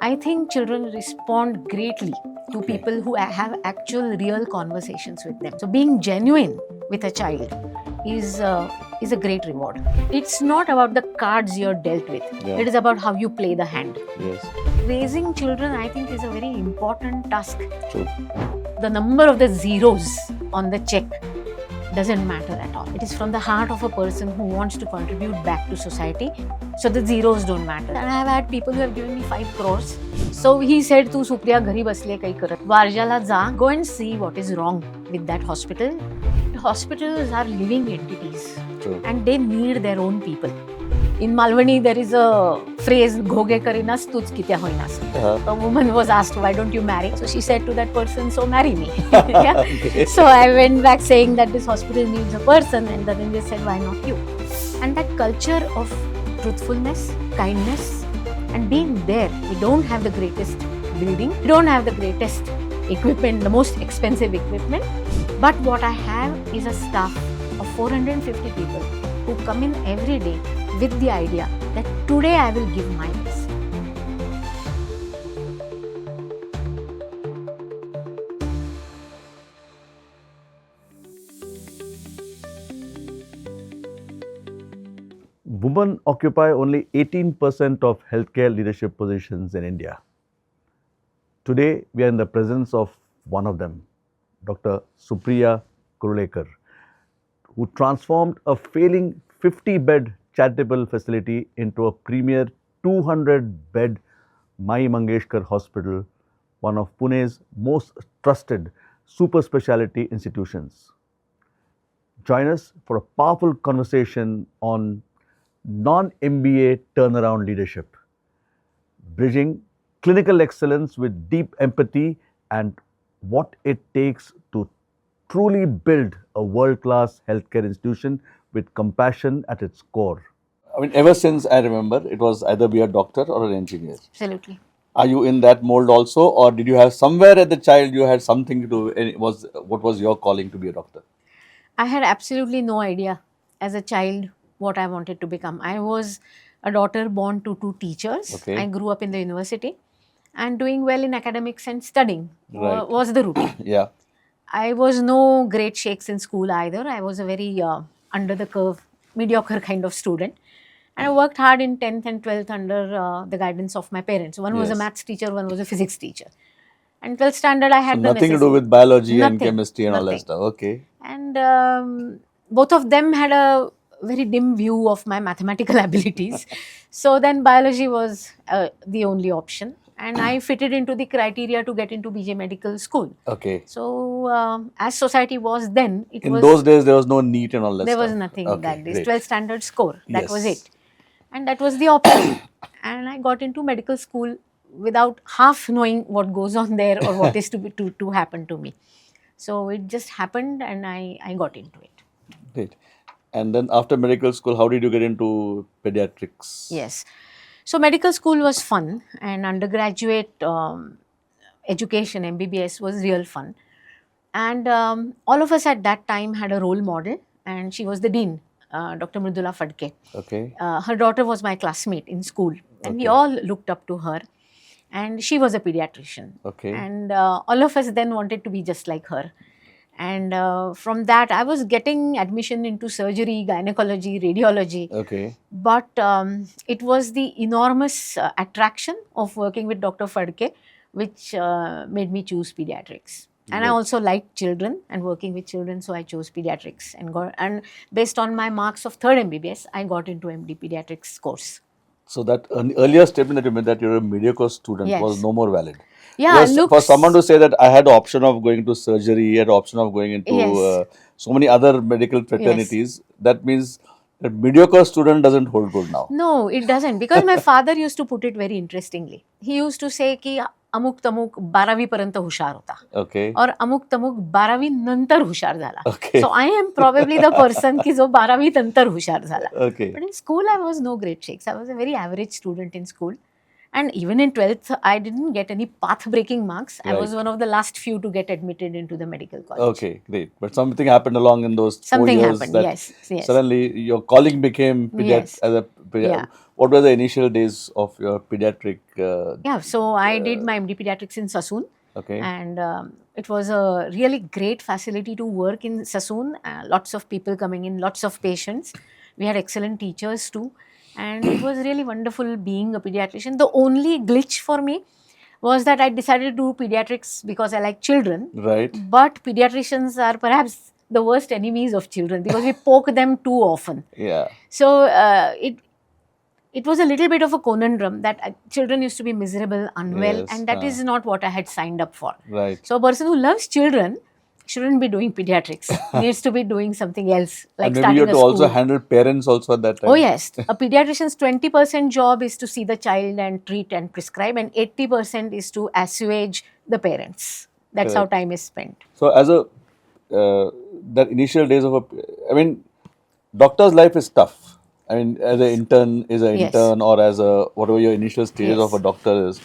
I think children respond greatly to people who have actual real conversations with them. So being genuine with a child is a great reward. It's not about the cards you're dealt with. Yeah. It is about how you play the hand. Yes. Raising children, I think, is a very important task. True. The number of the zeros on the check doesn't matter at all. It is from the heart of a person who wants to contribute back to society. So the zeros don't matter. And I have had people who have given me 5 crores. So he said, "Tu Supriya ghari basliye kai karat. Varjala za, go and see what is wrong with that hospital." Hospitals are living entities. True. And they need their own people. In Malwani, there is a phrase, "Ghoge karinas tuj kitya hoinas." A woman was asked, "Why don't you marry?" So she said to that person, "So marry me." Yeah? Okay. So I went back saying that this hospital needs a person, and then they said, "Why not you?" And that culture of truthfulness, kindness, and being there. We don't have the greatest building, we don't have the greatest equipment, the most expensive equipment, but what I have is a staff of 450 people who come in every day with the idea that today I will give my best. Women occupy only 18% of healthcare leadership positions in India. Today, we are in the presence of one of them, Dr. Supriya Kurulekar, who transformed a failing 50-bed charitable facility into a premier 200-bed Mai Mangeshkar Hospital, one of Pune's most trusted super specialty institutions. Join us for a powerful conversation on non-MBA turnaround leadership, bridging clinical excellence with deep empathy and what it takes to truly build a world-class healthcare institution with compassion at its core. I mean, ever since I remember, it was either be a doctor or an engineer. Absolutely. Are you in that mold also, or did you have somewhere as a child you had something to do? What was your calling to be a doctor? I had absolutely no idea as a child what I wanted to become. I was a daughter born to 2 teachers. Okay. I grew up in the university and doing well in academics and studying Right. was the routine. Yeah. I was no great shakes in school either. I was a very under the curve, mediocre kind of student. And I worked hard in 10th and 12th under the guidance of my parents. One was a Yes. maths teacher, one was a physics teacher. And 12th standard, I had So the nothing to do necessity. with biology and Nothing, chemistry and all that nothing. stuff. Okay. And both of them had a very dim view of my mathematical abilities. So then biology was the only option. And I fitted into the criteria to get into BJ Medical School. Okay. So as society was then, it In was those days, there was no NEET and all that there stuff. was nothing Okay, that days. great. 12th standard score, that was Yes. it. And that was the option. And I got into medical school without half knowing what goes on there or what is to happen to me. So it just happened and I got into it. Great. And then after medical school, how did you get into pediatrics? Yes. So medical school was fun and undergraduate education, MBBS, was real fun. And all of us at that time had a role model, and she was the dean, Dr. Mridula Fadke. Okay. Her daughter was my classmate in school, and we Okay. all looked up to her. And she was a pediatrician. Okay. And all of us then wanted to be just like her. And from that, I was getting admission into surgery, gynecology, radiology. Okay. But it was the enormous attraction of working with Dr. Fadke, which made me choose pediatrics. And I Right. also liked children and working with children, so I chose pediatrics. And based on my marks of 3rd MBBS, I got into MD pediatrics course. So that earlier statement that you made that you're a mediocre student Yes. was no more valid. Yeah, Because for someone to say that I had the option of going to surgery, had the option of going into Yes. so many other medical fraternities, that means that mediocre student doesn't hold good now. No, it doesn't. Because my father used to put it very interestingly. He used to say की अमुक तमुक 12वी पर्यंत हुशार होता Okay. और अमुक तमुक 12वी नंतर हुशार झाला. Okay. So I am probably the person की जो 12वी नंतर हुशार झाला. Okay. But in school I was no great shakes. I was a very average student in school. And even in 12th, I didn't get any path-breaking marks. I was Right. one of the last few to get admitted into the medical college. Okay, great. But something happened along in those 4 Something years happened, that yes, yes. suddenly your calling became Yes. as a Yeah. What were the initial days of your pediatric? Yeah, so I did my MD Pediatrics in Sassoon. Okay. And it was a really great facility to work in Sassoon. Lots of people coming in, lots of patients. We had excellent teachers too. And it was really wonderful being a pediatrician. The only glitch for me was that I decided to do pediatrics because I like children. Right. But pediatricians are perhaps the worst enemies of children because we poke them too often. Yeah. So it was a little bit of a conundrum that children used to be miserable, unwell, Yes, and that is not what I had signed up for. Right. So a person who loves children shouldn't be doing pediatrics. Needs to be doing something else, like And maybe starting you have a to school. also handle parents also at that time. Oh yes, a pediatrician's 20% job is to see the child and treat and prescribe, and 80% is to assuage the parents. That's how Correct. time is spent. So as a that initial days of I mean, doctor's life is tough. I mean, as an intern Yes. or as a whatever your initial stages of a Yes. doctor is.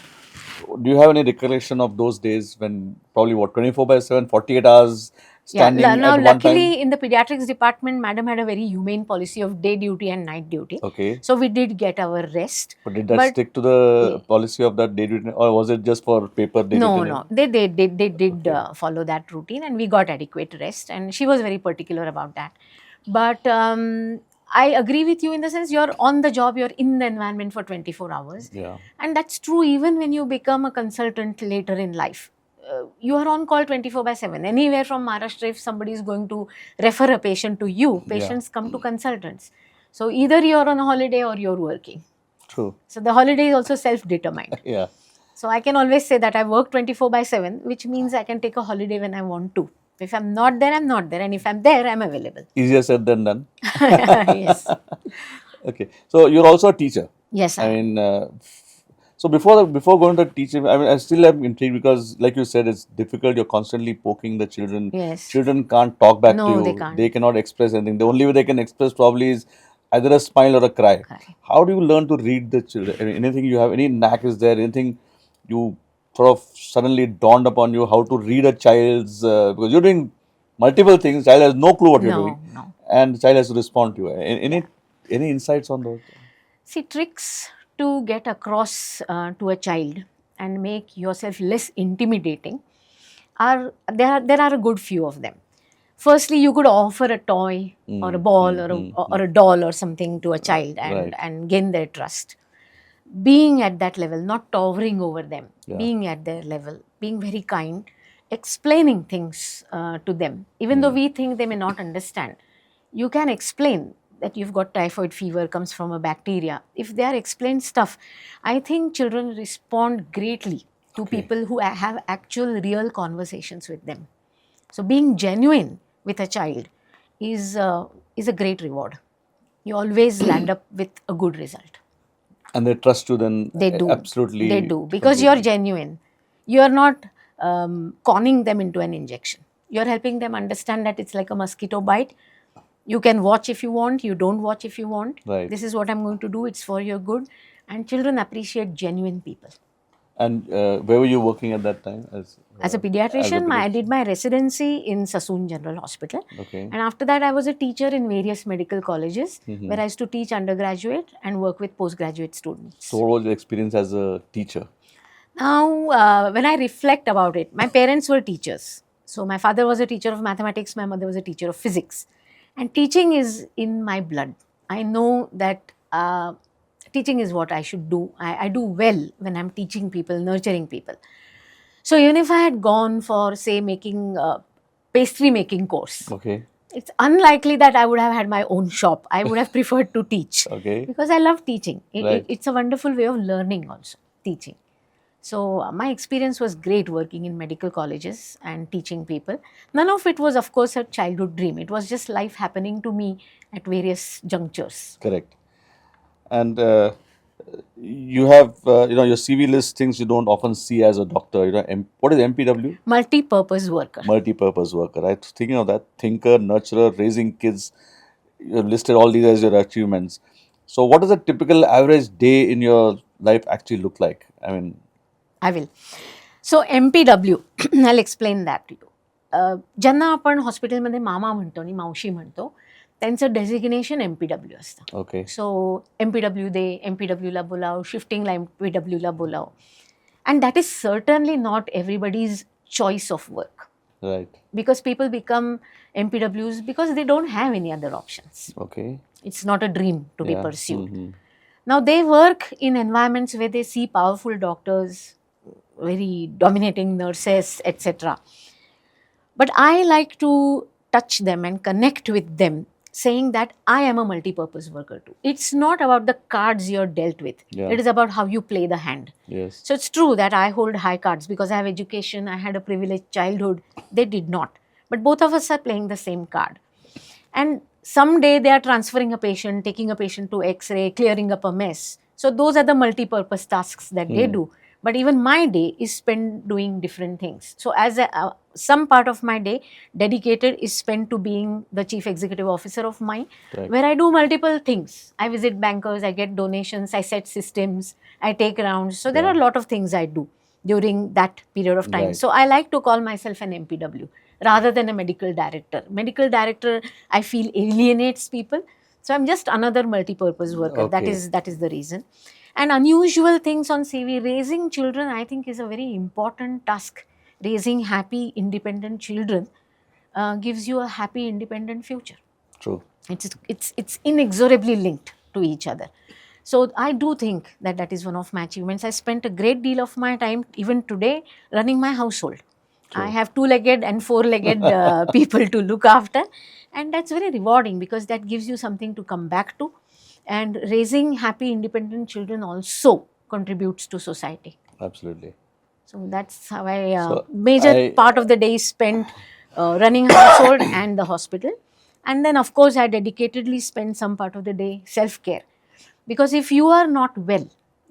Do you have any recollection of those days when probably 24/7, 48 hours standing Now at one luckily time? in the pediatrics department, madam had a very humane policy of day duty and night duty. Okay. So we did get our rest. But did that But stick to the policy of that day duty, or was it just for paper day no, duty? no, they did follow that routine, and we got adequate rest. And she was very particular about that. But I agree with you in the sense you're on the job, you're in the environment for 24 hours. Yeah. And that's true even when you become a consultant later in life. You are on call 24/7. Anywhere from Maharashtra, if somebody is going to refer a patient to you, patients come to consultants. So either you're on a holiday or you're working. True. So the holiday is also self-determined. Yeah. So I can always say that I work 24/7, which means I can take a holiday when I want to. If I'm not there, I'm not there. And if I'm there, I'm available. Easier said than done. Yes. Okay. So you're also a teacher. Yes, I mean, so before going to teaching, I mean, I still am intrigued because, like you said, it's difficult. You're constantly poking the children. Yes. Children can't talk back to No, you. they can't. They cannot express anything. The only way they can express probably is either a smile or a cry. Correct. How do you learn to read the children? I mean, anything you have, any knack is there? Anything you sort of suddenly dawned upon you how to read a child's because you're doing multiple things. Child has no clue what you're doing, No. and the child has to respond to you. Any insights on those? See, tricks to get across to a child and make yourself less intimidating there are a good few of them. Firstly, you could offer a toy or a ball or a doll or something to a child and gain their trust. Being at that level, not towering over them, being at their level, being very kind, explaining things to them, even though we think they may not understand. You can explain that you've got typhoid fever comes from a bacteria. If they are explained stuff, I think children respond greatly to people who have actual real conversations with them. So being genuine with a child is a great reward. You always land up with a good result. And they trust you then. They do. Absolutely. They do. Because you're genuine. You're not conning them into an injection. You're helping them understand that it's like a mosquito bite. You can watch if you want. You don't watch if you want. Right. This is what I'm going to do. It's for your good. And children appreciate genuine people. And where were you working at that time? As a pediatrician, I did my residency in Sassoon General Hospital. Okay. And after that, I was a teacher in various medical colleges where I used to teach undergraduate and work with postgraduate students. So what was your experience as a teacher? Now, when I reflect about it, my parents were teachers. So my father was a teacher of mathematics, my mother was a teacher of physics. And teaching is in my blood. I know that teaching is what I should do. I do well when I'm teaching people, nurturing people. So even if I had gone for, say, making pastry making course, Okay. it's unlikely that I would have had my own shop. I would have preferred to teach. Okay. Because I love teaching. Right. It's a wonderful way of learning also, teaching. So my experience was great working in medical colleges and teaching people. None of it was, of course, a childhood dream. It was just life happening to me at various junctures. Correct. And you have, your CV list things you don't often see as a doctor. What is MPW? Multi-purpose worker. Multi-purpose worker, right? Thinking of that, thinker, nurturer, raising kids. You have listed all these as your achievements. So, what does a typical average day in your life actually look like? I mean, I will. So MPW, I'll explain that to you. ज्यांना आपण हॉस्पिटलमध्ये मामा म्हणतो आणि मावशी म्हणतो त्यांचं designation MPW असतं. okay, सो MPW दे, MPWला बोलाव, शिफ्टिंगला MPWला बोलाव. And that is certainly not everybody's choice of work. right, Because people become MPWs because they don't have any other options. okay, It's not a dream to be yeah, pursued. mhm, Now they work in environments where they see powerful doctors, very dominating nurses, etc. But I like to touch them and connect with them, saying that I am a multi-purpose worker too. It's not about the cards you're dealt with. Yeah. It is about how you play the hand. yes, So it's true that I hold high cards because I have education, I had a privileged childhood. They did not. But both of us are playing the same card. And someday they are transferring a patient, taking a patient to X-ray, clearing up a mess. So those are the multi-purpose tasks that they do. But even my day is spent doing different things. So as some part of my day dedicated is spent to being the chief executive officer of mine, Right. where I do multiple things. I visit bankers, I get donations, I set systems, I take rounds. So there Yeah. are a lot of things I do during that period of time. Right. So I like to call myself an MPW rather than a medical director. Medical director, I feel, alienates people. So I'm just another multi-purpose worker. Okay. That is the reason. And unusual things on CV, raising children, I think, is a very important task. Raising happy, independent children gives you a happy, independent future. true, It's inexorably linked to each other. So I do think that that is one of my achievements. I spent a great deal of my time, even today, running my household. I have two-legged and four-legged people to look after, and that's very rewarding because that gives you something to come back to. And raising happy, independent children also contributes to society. absolutely. So that's how I So major I- part of the day is spent running household and the hospital, and then of course I dedicatedly spend some part of the day self-care, because if you are not well,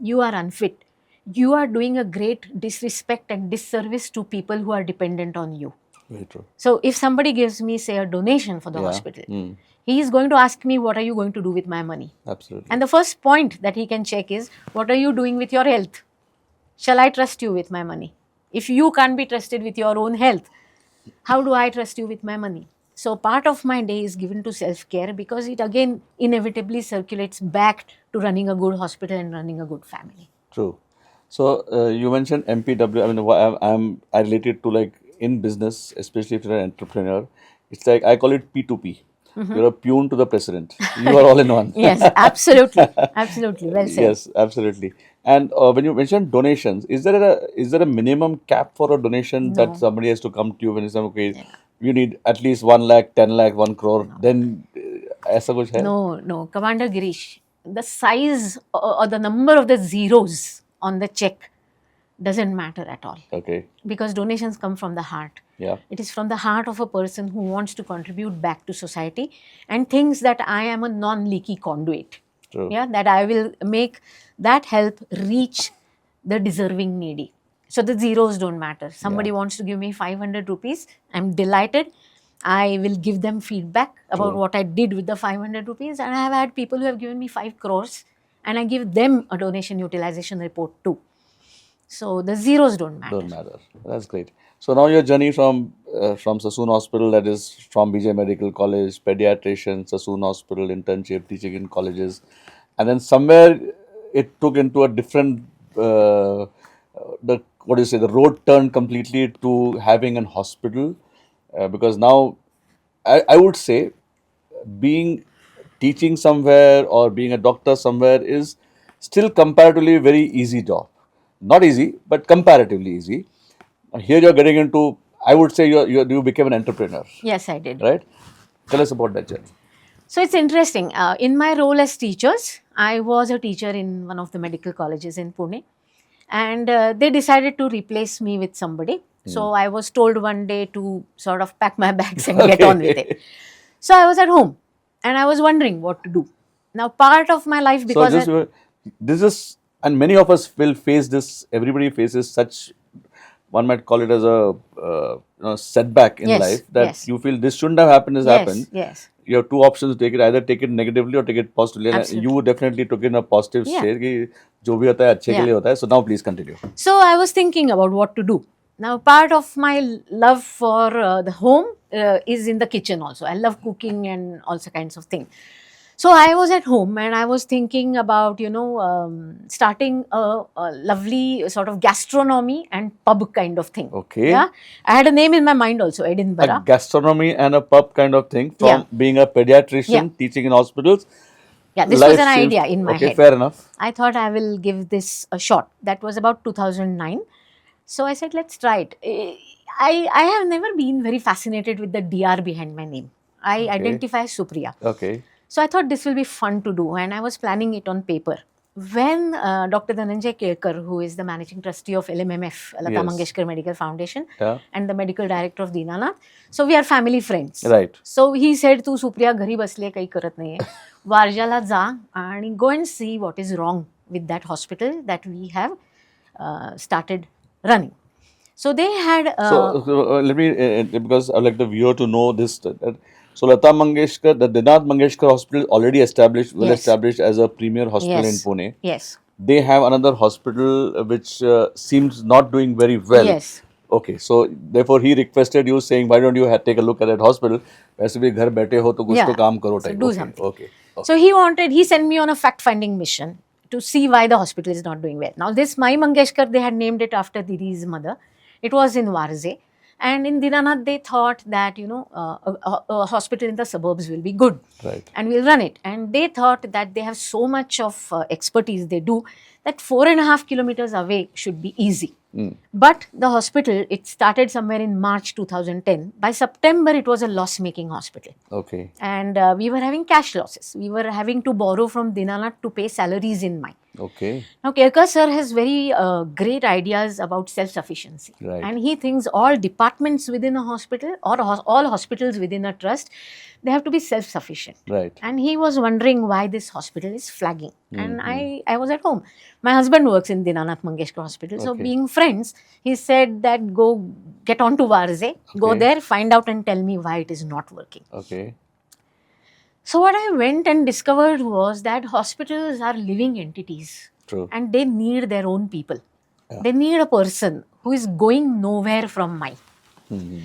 you are unfit, you are doing a great disrespect and disservice to people who are dependent on you. Very true. So if somebody gives me, say, a donation for the Yeah. hospital, Mm. he is going to ask me, what are you going to do with my money? Absolutely. And the first point that he can check is, what are you doing with your health? Shall I trust you with my money? If you can't be trusted with your own health, how do I trust you with my money? So part of my day is given to self-care because it again inevitably circulates back to running a good hospital and running a good family. True. So you mentioned MPW. I mean, I relate it to, like, in business, especially if you're an entrepreneur. It's like I call it P2P. You're a peon to the president. You are all in one. Yes, absolutely. Absolutely. Well said. Yes, absolutely. And when you mentioned donations, is there a minimum cap for a donation that somebody has to come to you when you say, okay, you need at least 1 lakh, 10 lakh, 1 crore? Then ऐसा कुछ है? No, Commander Girish, the size or the number of the zeros on the check doesn't matter at all, Okay. because donations come from the heart. Yeah. It is from the heart of a person who wants to contribute back to society and thinks that I am a non-leaky conduit. True. Yeah, that I will make that help reach the deserving needy. So the zeros don't matter. Somebody wants to give me 500 rupees, I'm delighted. I will give them feedback about True. what I did with the 500 rupees. And I have had people who have given me 5 crores and I give them a donation utilization report too. So the zeros don't matter. Don't matter. That's great. So now your journey from Sassoon Hospital, that is from BJ Medical College, pediatrician, Sassoon Hospital, internship, teaching in colleges, and then somewhere it took into a different the road turned completely to having an hospital, because now I would say teaching somewhere or being a doctor somewhere is still comparatively very easy job. Not easy, but comparatively easy. Here you're getting into, I would say you became an entrepreneur, Yes, I did. right? Tell us about that journey. So it's interesting. In my role as teachers, I was a teacher in one of the medical colleges in Pune, and they decided to replace me with somebody. So I was told one day to sort of pack my bags and get on with it. So I was at home and I was wondering what to do. Now, part of my life, because So this is, and many of us will face this. Everybody faces such one might call it as a setback in Yes, life, that yes. you feel this shouldn't have happened, has happened. Yes. You have two options to take it, either take it negatively or take it positively. And Absolutely. you definitely took it in a positive Yeah. state. कि जो भी होता है अच्छे के लिए होता है. So now please continue. So I was thinking about what to do. Now, part of my love for the home is in the kitchen also. I love cooking and all kinds of things. So I was at home and I was thinking about, starting a lovely sort of gastronomy and pub kind of thing. Okay. Yeah. I had a name in my mind also, Edinburgh. A gastronomy and a pub kind of thing, from Yeah. being a pediatrician, Yeah. teaching in hospitals. Yeah, this Life was an seems- idea in my okay, head. fair enough. I thought I will give this a shot. That was about 2009. So I said, let's try it. I have never been very fascinated with the DR behind my name. I Okay. identify as Supriya. Okay. So I thought this will be fun to do, and I was planning it on paper. When Dr. Dhananjay Kelkar, who is the managing trustee of LMMF, Lata Yes. Mangeshkar Medical Foundation, Yeah. and the medical director of Dinanath, so we are family friends. Right. So he said, "तू सुप्रिया घरी बसली काही करत नाहीये, वारजाला जा आणि go and see what is wrong with that hospital that we have started running." So they had. So let me, because I'd like the viewer to know this. So Lata Mangeshkar, the Dinath Mangeshkar Hospital is already established, well Yes. established as a premier hospital in Yes. Pune. Yes. They have another hospital which seems not doing very well. Yes. Okay, so therefore he requested you, saying, why don't you take a look at that hospital? वैसे भी घर बैठे हो तो कुछ Yeah. तो काम करो So type. do Okay, something. okay. So he sent me on a fact-finding mission to see why the hospital is not doing well. Now this Mai Mangeshkar, they had named it after Didi's mother. It was in Varze. And in Dinanath, they thought that, a hospital in the suburbs will be good. Right. And we'll run it. And they thought that they have so much of expertise they do that 4.5 kilometers away should be easy. But the hospital, it started somewhere in March 2010. By September, it was a loss-making hospital. Okay. And we were having cash losses. We were having to borrow from Dinanath to pay salaries in Mai. Okay. Now, Kelkar sir has very great ideas about self-sufficiency. Right. And he thinks all departments within a hospital or all hospitals within a trust, they have to be self-sufficient. Right. And he was wondering why this hospital is flagging. And I was at home. My husband works in Dinanath Mangeshkar Hospital. So Okay. being friends, he said that go get on to Varze, go Okay. there, find out and tell me why it is not working. Okay. So what I went and discovered was that hospitals are living entities. True. And they need their own people. Yeah. They need a person who is going nowhere from Mai. Mhm.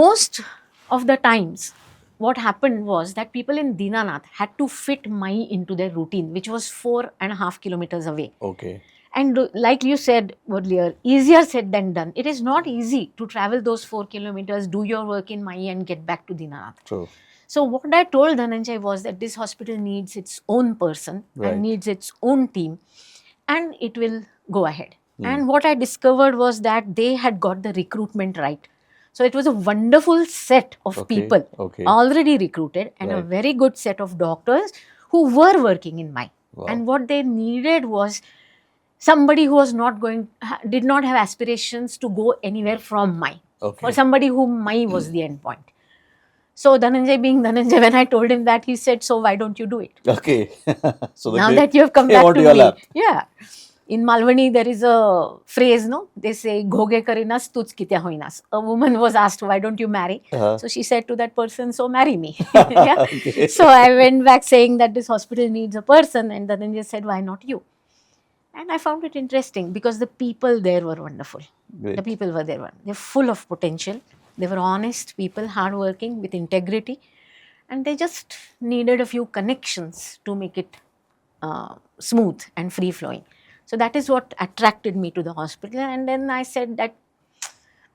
Most of the times, what happened was that people in Dinanath had to fit Mai into their routine, which was 4.5 kilometers away. Okay. And like you said earlier, easier said than done. It is not easy to travel those 4 kilometers, do your work in Mai and get back to Dinanath. True. So what I told Dhananjay was that this hospital needs its own person Right. and needs its own team, and it will go ahead. And what I discovered was that they had got the recruitment right. So it was a wonderful set of Okay, people okay. already recruited and a Right. very good set of doctors who were working in Mai. Wow. And what they needed was somebody who was did not have aspirations to go anywhere from Mai. Okay. For somebody whom Mai was the end point. So Dhananjay being Dhananjay, when I told him that, he said, so why don't you do it? Okay. So Now they that you have come came back onto to your me. lap. Yeah. In Malwani, there is a phrase, no? They say, Ghoge karinas, tuj kitya hoinas. A woman was asked, why don't you marry? Uh-huh. So she said to that person, so marry me. Yeah? Okay. So I went back saying that this hospital needs a person, and Dhananjay said, why not you? And I found it interesting because the people there were wonderful. Great. The people were there. They're full of potential. They were honest people, hardworking, with integrity. And they just needed a few connections to make it smooth and free-flowing. So that is what attracted me to the hospital. And then I said that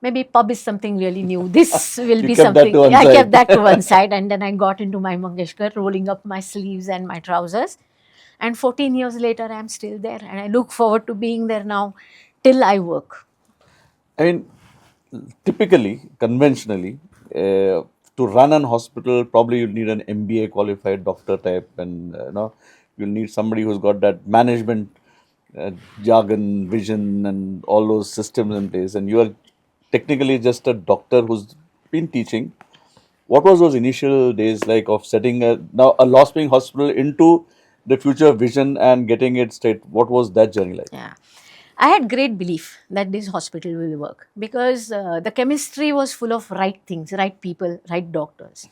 maybe pub is something really new. This will You be kept that something. to one I side. kept that to one side. And then I got into my Mangeshkar, rolling up my sleeves and my trousers. And 14 years later, I'm still there. And I look forward to being there now till I work. I mean, typically, conventionally, to run an hospital, probably you need an MBA qualified doctor type, and you'll need somebody who's got that management jargon, vision, and all those systems in place. And you are technically just a doctor who's been teaching. What was those initial days like of setting a loss-making hospital into the future vision and getting it straight? What was that journey like? Yeah. I had great belief that this hospital will work because the chemistry was full of right things, right people, right doctors.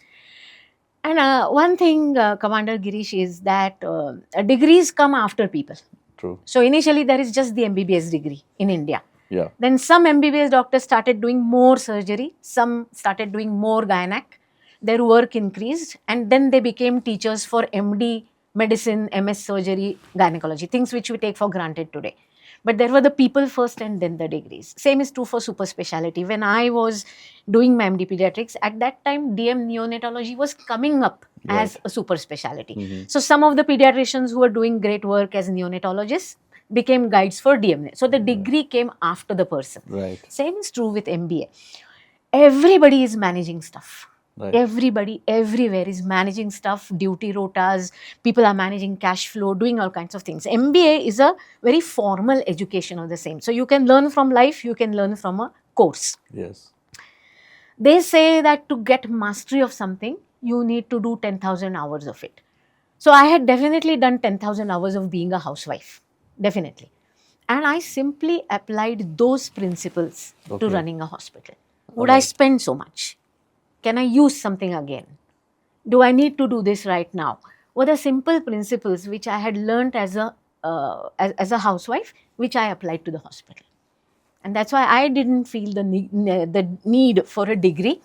And one thing, Commander Girish, is that degrees come after people. True. So initially there is just the MBBS degree in India. Yeah. Then some MBBS doctors started doing more surgery, some started doing more gynec, their work increased, and then they became teachers for MD, medicine, MS surgery, gynecology, things which we take for granted today. But there were the people first and then the degrees. Same is true for super specialty. When I was doing my MD pediatrics, at that time DM neonatology was coming up as a super specialty. So some of the pediatricians who were doing great work as neonatologists became guides for DMNA. So the degree came after the person. Right. Same is true with MBA. Everybody is managing stuff. Right. Everybody, everywhere is managing stuff, duty rotas, people are managing cash flow, doing all kinds of things. MBA is a very formal education of the same. So you can learn from life, you can learn from a course. Yes. They say that to get mastery of something, you need to do 10,000 hours of it. So I had definitely done 10,000 hours of being a housewife, definitely. And I simply applied those principles to running a hospital. Would I spend so much? Can I use something again? Do I need to do this right now? Were the simple principles which I had learned as a housewife, which I applied to the hospital. And that's why I didn't feel the need for a degree.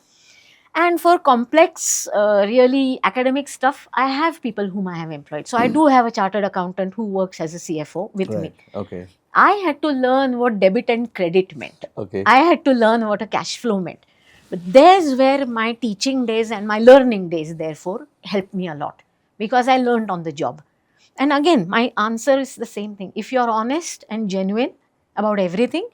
And for complex, really academic stuff, I have people whom I have employed. So I do have a chartered accountant who works as a CFO with me. Okay. I had to learn what debit and credit meant. Okay. I had to learn what a cash flow meant. But there's where my teaching days and my learning days, therefore, helped me a lot because I learned on the job. And again, my answer is the same thing. If you're honest and genuine about everything,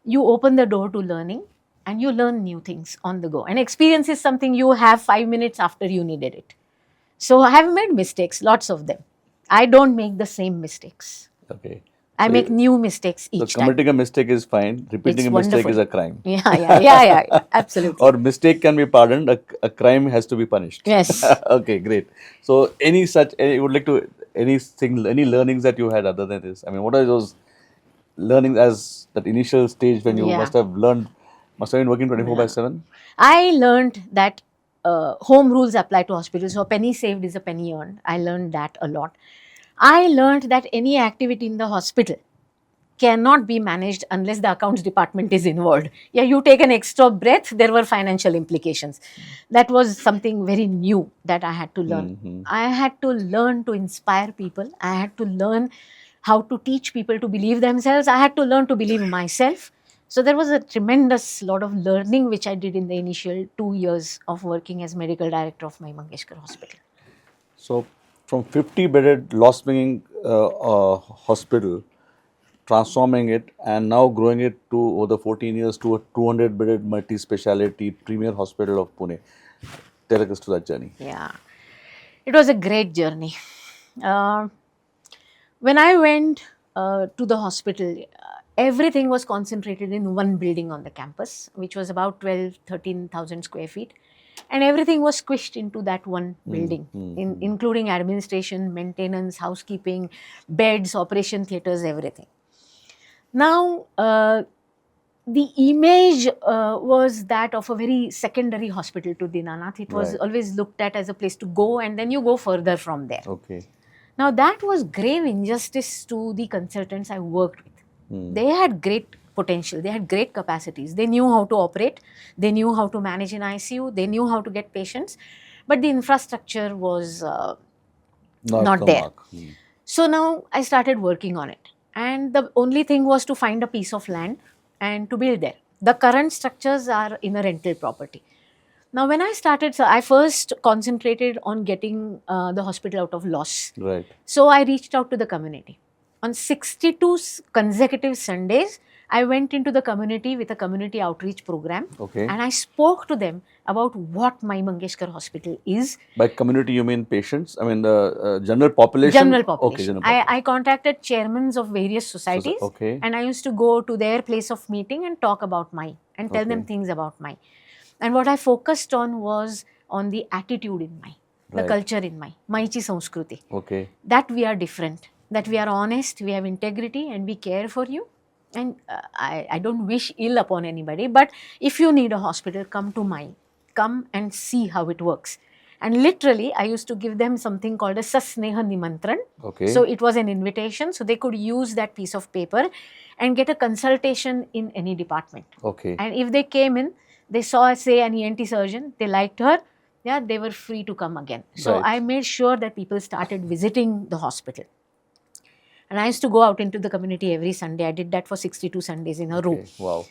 you open the door to learning and you learn new things on the go. And experience is something you have 5 minutes after you needed it. So I have made mistakes, lots of them. I don't make the same mistakes. Okay. I make new mistakes each So time. committing a mistake is fine. Repeating It's a mistake wonderful. is a crime. Yeah, absolutely. Or mistake can be pardoned. A crime has to be punished. Yes. Okay, great. So you would like to, any learnings that you had other than this? I mean, what are those learnings as that initial stage when you Yeah. must have been working 24/7? I learned that home rules apply to hospitals. So a penny saved is a penny earned. I learned that a lot. I learned that any activity in the hospital cannot be managed unless the accounts department is involved. Yeah, you take an extra breath, there were financial implications. That was something very new that I had to learn. I had to learn to inspire people. I had to learn how to teach people to believe themselves. I had to learn to believe myself. So there was a tremendous lot of learning which I did in the initial 2 years of working as medical director of my Mangeshkar Hospital. So from 50-bedded loss-making hospital, transforming it and now growing it to over the 14 years to a 200-bedded multi-speciality premier hospital of Pune. Take us to that journey. Yeah, it was a great journey. When I went to the hospital, everything was concentrated in one building on the campus, which was about 13,000 square feet. And everything was squished into that one building, including administration, maintenance, housekeeping, beds, operation theatres, everything. Now, the image was that of a very secondary hospital to Dinanath. It was always looked at as a place to go and then you go further from there. Okay. Now, that was grave injustice to the consultants I worked with. They had great potential, they had great capacities, they knew how to operate, they knew how to manage in ICU, they knew how to get patients, but the infrastructure was not there. So now I started working on it, and the only thing was to find a piece of land and to build there. The current structures are in a rental property. Now when I started, so I first concentrated on getting the hospital out of loss. Right. So I reached out to the community. On 62 consecutive Sundays, I went into the community with a community outreach program. Okay. And I spoke to them about what my Mangeshkar Hospital is. By community, you mean patients? I mean the general population? General population. Okay, general population. I contacted chairmen of various societies. Okay. And I used to go to their place of meeting and talk about and tell them things about And what I focused on was on the attitude in the culture in Maichi Sanskruti. Okay. That we are different, that we are honest, we have integrity and we care for you And I don't wish ill upon anybody, but if you need a hospital, come to mine. Come and see how it works. And literally, I used to give them something called a Sasneha Nimantran. Okay. So it was an invitation, so they could use that piece of paper and get a consultation in any department. Okay. And if they came in, they saw, say, an ENT surgeon, they liked her, yeah, they were free to come again. So Right. I made sure that people started visiting the hospital. And I used to go out into the community every Sunday. I did that for 62 Sundays in a row. Okay. Wow.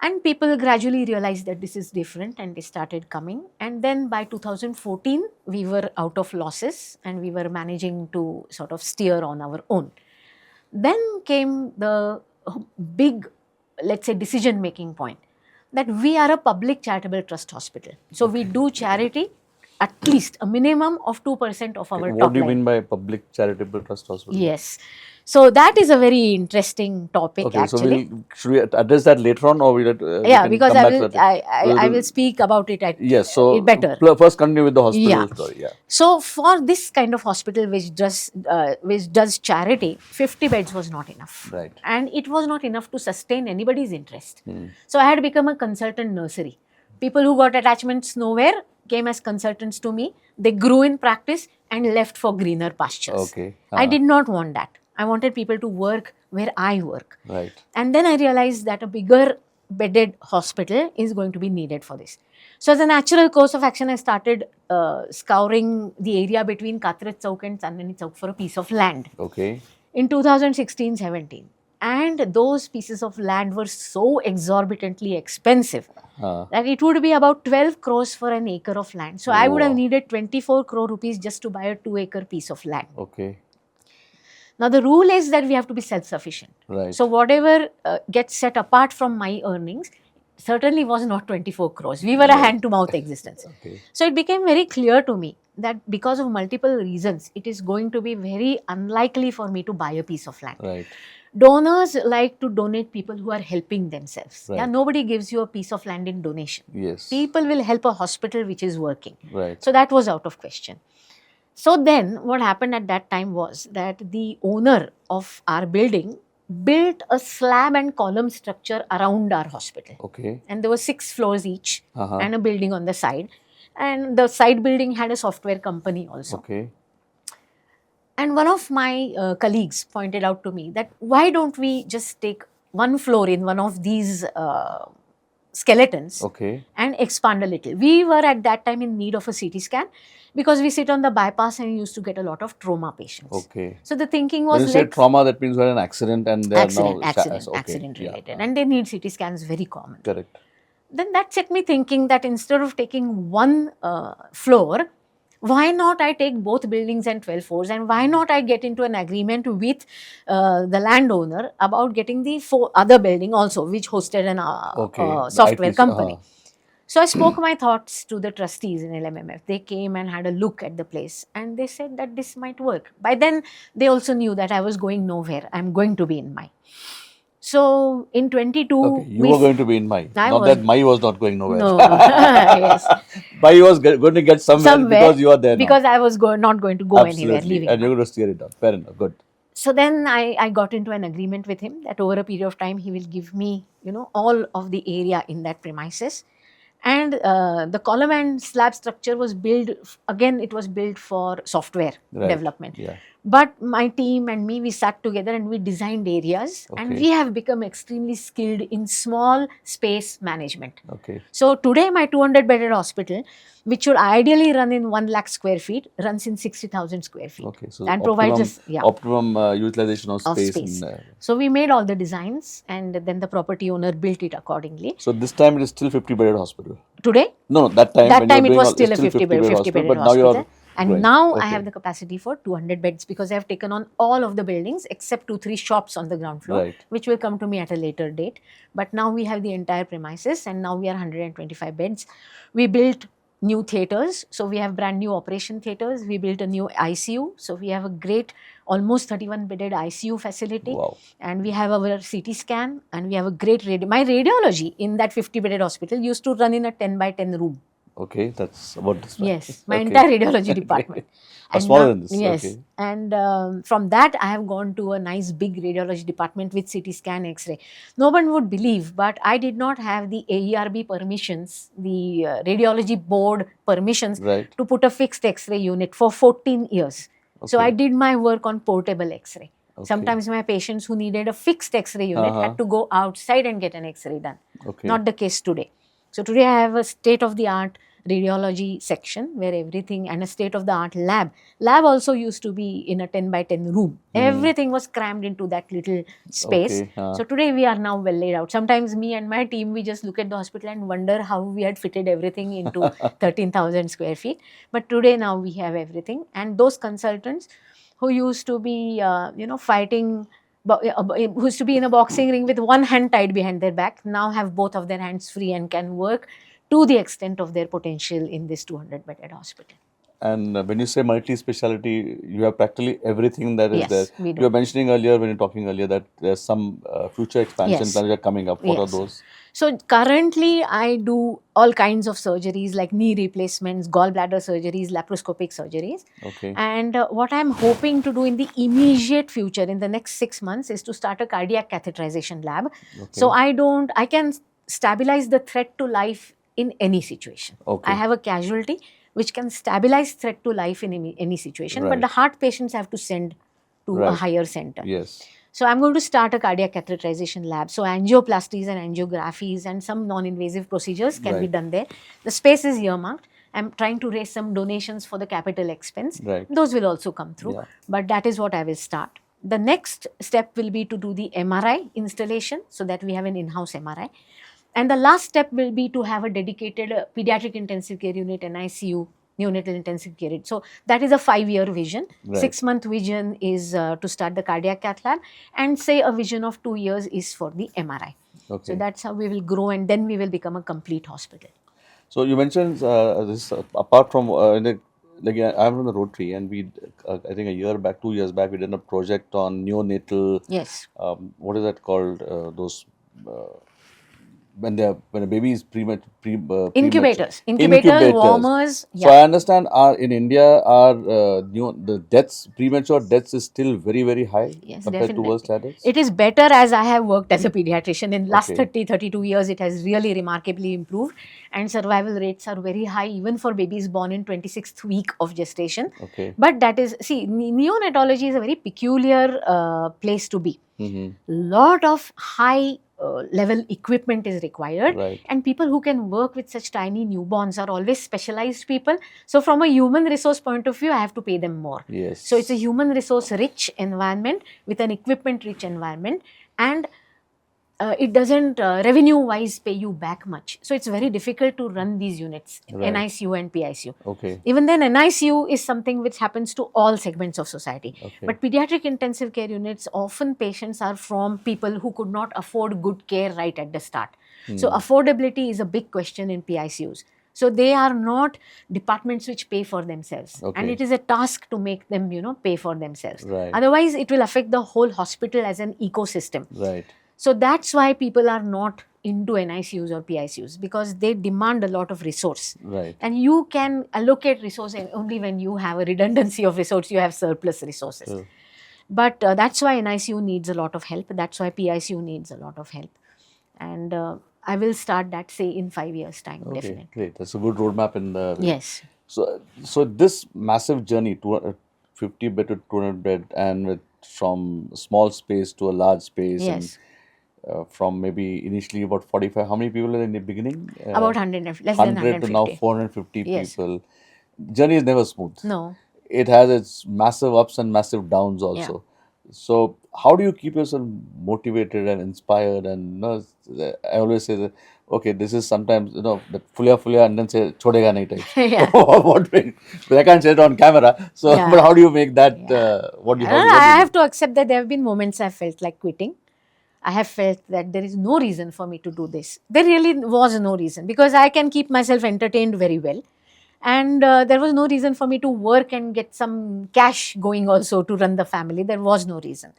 And people gradually realized that this is different and they started coming. And then by 2014, we were out of losses and we were managing to sort of steer on our own. Then came the big, let's say, decision-making point that we are a public charitable trust hospital. So we do charity at least a minimum of 2% of our top What do you line. mean by public charitable trust hospital? Yes. So that is a very interesting topic Okay, actually. so should we address that later on, or we Yeah, can because come I back to will, that? I will speak about it at Yes, so better. First continue with the hospital Yeah. story. Yeah. So for this kind of hospital which does charity, 50 beds was not enough. Right. And it was not enough to sustain anybody's interest. Hmm. So I had become a consultant nursery. People who got attachments nowhere came as consultants to me. They grew in practice and left for greener pastures. Okay. I did not want that. I wanted people to work where I work. Right. And then I realized that a bigger bedded hospital is going to be needed for this. So as a natural course of action, I started scouring the area between Katrat Chowk and Chandani Chowk for a piece of land Okay. in 2016-17. And those pieces of land were so exorbitantly expensive that it would be about 12 crores for an acre of land. So I would have Wow. needed 24 crore rupees just to buy a 2-acre piece of land. Okay. Now the rule is that we have to be self-sufficient. Right. So whatever gets set apart from my earnings certainly was not 24 crores. We were a hand-to-mouth existence. Okay. So it became very clear to me that because of multiple reasons, it is going to be very unlikely for me to buy a piece of land. Right. Donors like to donate people who are helping themselves. Right. Yeah, nobody gives you a piece of land in donation. Yes. People will help a hospital which is working. Right. So that was out of question. So then what happened at that time was that the owner of our building built a slab and column structure around our hospital. Okay. And there were 6 floors each Uh-huh. and a building on the side. And the side building had a software company also. Okay. And one of my colleagues pointed out to me that why don't we just take one floor in one of these skeletons Okay. and expand a little. We were at that time in need of a CT scan because we sit on the bypass and used to get a lot of trauma patients. Okay. So the thinking When was you say let's- trauma, that means we're an accident and they are now accident Yeah. related, and they need CT scans, very common. Correct. Then that set me thinking that instead of taking one floor, why not I take both buildings and 12 floors, and why not I get into an agreement with the landowner about getting the other building also, which hosted an Okay. The software IT company. So I spoke my thoughts to the trustees in LMMF. They came and had a look at the place and they said that this might work. By then, they also knew that I was going nowhere. I'm going to be in my. So in 22, Okay. You were going to be in Mai. I Not was. that Mai was not going nowhere. No, yes. Mai was going to get somewhere because you are there now. Because I was not going to go anywhere, Absolutely. leaving. And you're going to steer it down. Fair enough. Good. So then I got into an agreement with him that over a period of time he will give me, all of the area in that premises. And the column and slab structure was built, again it was built for software Right. development. Yeah. But my team and me, we sat together and we designed areas and Okay. we have become extremely skilled in small space management. Okay. So today my 200 bedded hospital, which should ideally run in 1 lakh square feet, runs in 60,000 square feet. Okay. So and provides us optimum utilization of space. space. In, So we made all the designs and then the property owner built it accordingly. so this time it is still 50 bedded hospital. Today, No, that time. that when time you it were was doing still a 50 bedded bedded hospital, but now hospital. you're And growing. now I Okay. have the capacity for 200 beds because I have taken on all of the buildings except 2-3 shops on the ground floor, Right. which will come to me at a later date. But now we have the entire premises and now we are 125 beds. We built new theatres. So we have brand new operation theatres. We built a new ICU. So we have a great almost 31 bedded ICU facility. Wow. And we have our CT scan and we have a great my radiology in that 50 bedded hospital used to run in a 10 by 10 room. Okay, that's about this. Yes, my Okay. entire radiology department. Smaller now- than this. Yes, Okay. and from that I have gone to a nice big radiology department with CT scan, X-ray. No one would believe, but I did not have the AERB permissions, the radiology board permissions Right. to put a fixed X-ray unit for 14 years. So Okay. I did my work on portable X-ray. Okay. Sometimes my patients who needed a fixed X-ray unit Uh-huh. had to go outside and get an X-ray done. Okay. Not the case today. So today I have a state-of-the-art radiology section where everything, and a state-of-the-art lab. Lab also used to be in a 10 by 10 room. Everything was crammed into that little space. Okay. So today we are now well laid out. Sometimes me and my team, we just look at the hospital and wonder how we had fitted everything into 13,000 square feet. But today now we have everything. And those consultants who used to be, fighting, who used to be in a boxing ring with one hand tied behind their back, now have both of their hands free and can work to the extent of their potential in this 200-bedded hospital. And when you say multi-speciality, you have practically everything that is Yes, there. we do. You were mentioning earlier, when you're talking earlier, that there's some future expansion Yes. plans that are coming up. What are Yes. those? So currently I do all kinds of surgeries like knee replacements, gallbladder surgeries, laparoscopic surgeries. Okay. And what I'm hoping to do in the immediate future, in the next 6 months, is to start a cardiac catheterization lab. Okay. So I can stabilize the threat to life in any situation. Okay. I have a casualty which can stabilize threat to life in any situation, but Right. the heart patients have to send to a Right. higher center. Yes. So I'm going to start a cardiac catheterization lab. So angioplasties and angiographies and some non-invasive procedures can be Right. done there. The space is earmarked. I'm trying to raise some donations for the capital expense. Right. Those will also come through. Yeah. But that is what I will start. The next step will be to do the MRI installation so that we have an in-house MRI. And the last step will be to have a dedicated pediatric intensive care unit, NICU, neonatal intensive care unit. So that is a 5-year vision. Right. 6-month vision is to start the cardiac cath lab, and say a vision of 2 years is for the MRI. Okay. So that's how we will grow, and then we will become a complete hospital. So you mentioned this apart from I'm from the Rotary, and we I think 2 years back, we did a project on neonatal. Yes. What is that called? Those when a baby is Incubators, warmers. So I understand in India the deaths, premature deaths, is still very, very high Yes, compared to definitely. world standards. It is better, as I have worked as a pediatrician. In last Okay. 32 years, it has really remarkably improved, and survival rates are very high even for babies born in 26th week of gestation. Okay. But that is, see, neonatology is a very peculiar place to be. Lot of high level equipment is required, Right. and people who can work with such tiny newborns are always specialized people. So from a human resource point of view, I have to pay them more. Yes. So it's a human resource rich environment with an equipment rich environment, and it doesn't revenue wise pay you back much. So it's very difficult to run these units, Right. NICU and PICU. Okay. Even then, NICU is something which happens to all segments of society. Okay. But pediatric intensive care units, often patients are from people who could not afford good care right at the start. So affordability is a big question in PICUs. So they are not departments which pay for themselves. Okay. And it is a task to make them, pay for themselves. Right. Otherwise, it will affect the whole hospital as an ecosystem. Right. So that's why people are not into NICUs or PICUs, because they demand a lot of resource. Right. And you can allocate resource only when you have a redundancy of resource, you have surplus resources. True. But that's why NICU needs a lot of help. That's why PICU needs a lot of help. And I will start that, say, in 5 years' time, Okay. definitely. Great. That's a good roadmap in the. Yes. So this massive journey, 50 bed to 200 bed, and from small space to a large space. Yes. And, from maybe initially about 45, how many people are in the beginning? About 100, less than 150. to now 450 Yes. people. Journey is never smooth. No. It has its massive ups and massive downs also. So how do you keep yourself motivated and inspired? And I always say that, okay, this is sometimes, that fulya and then say, chodega nahi type. Yeah. What but I can't say it on camera. So, Yeah. but how do you make that, what do you, I have to accept that there have been moments I felt like quitting. I have felt that there is no reason for me to do this. There really was no reason, because I can keep myself entertained very well. And there was no reason for me to work and get some cash going also to run the family. There was no reason.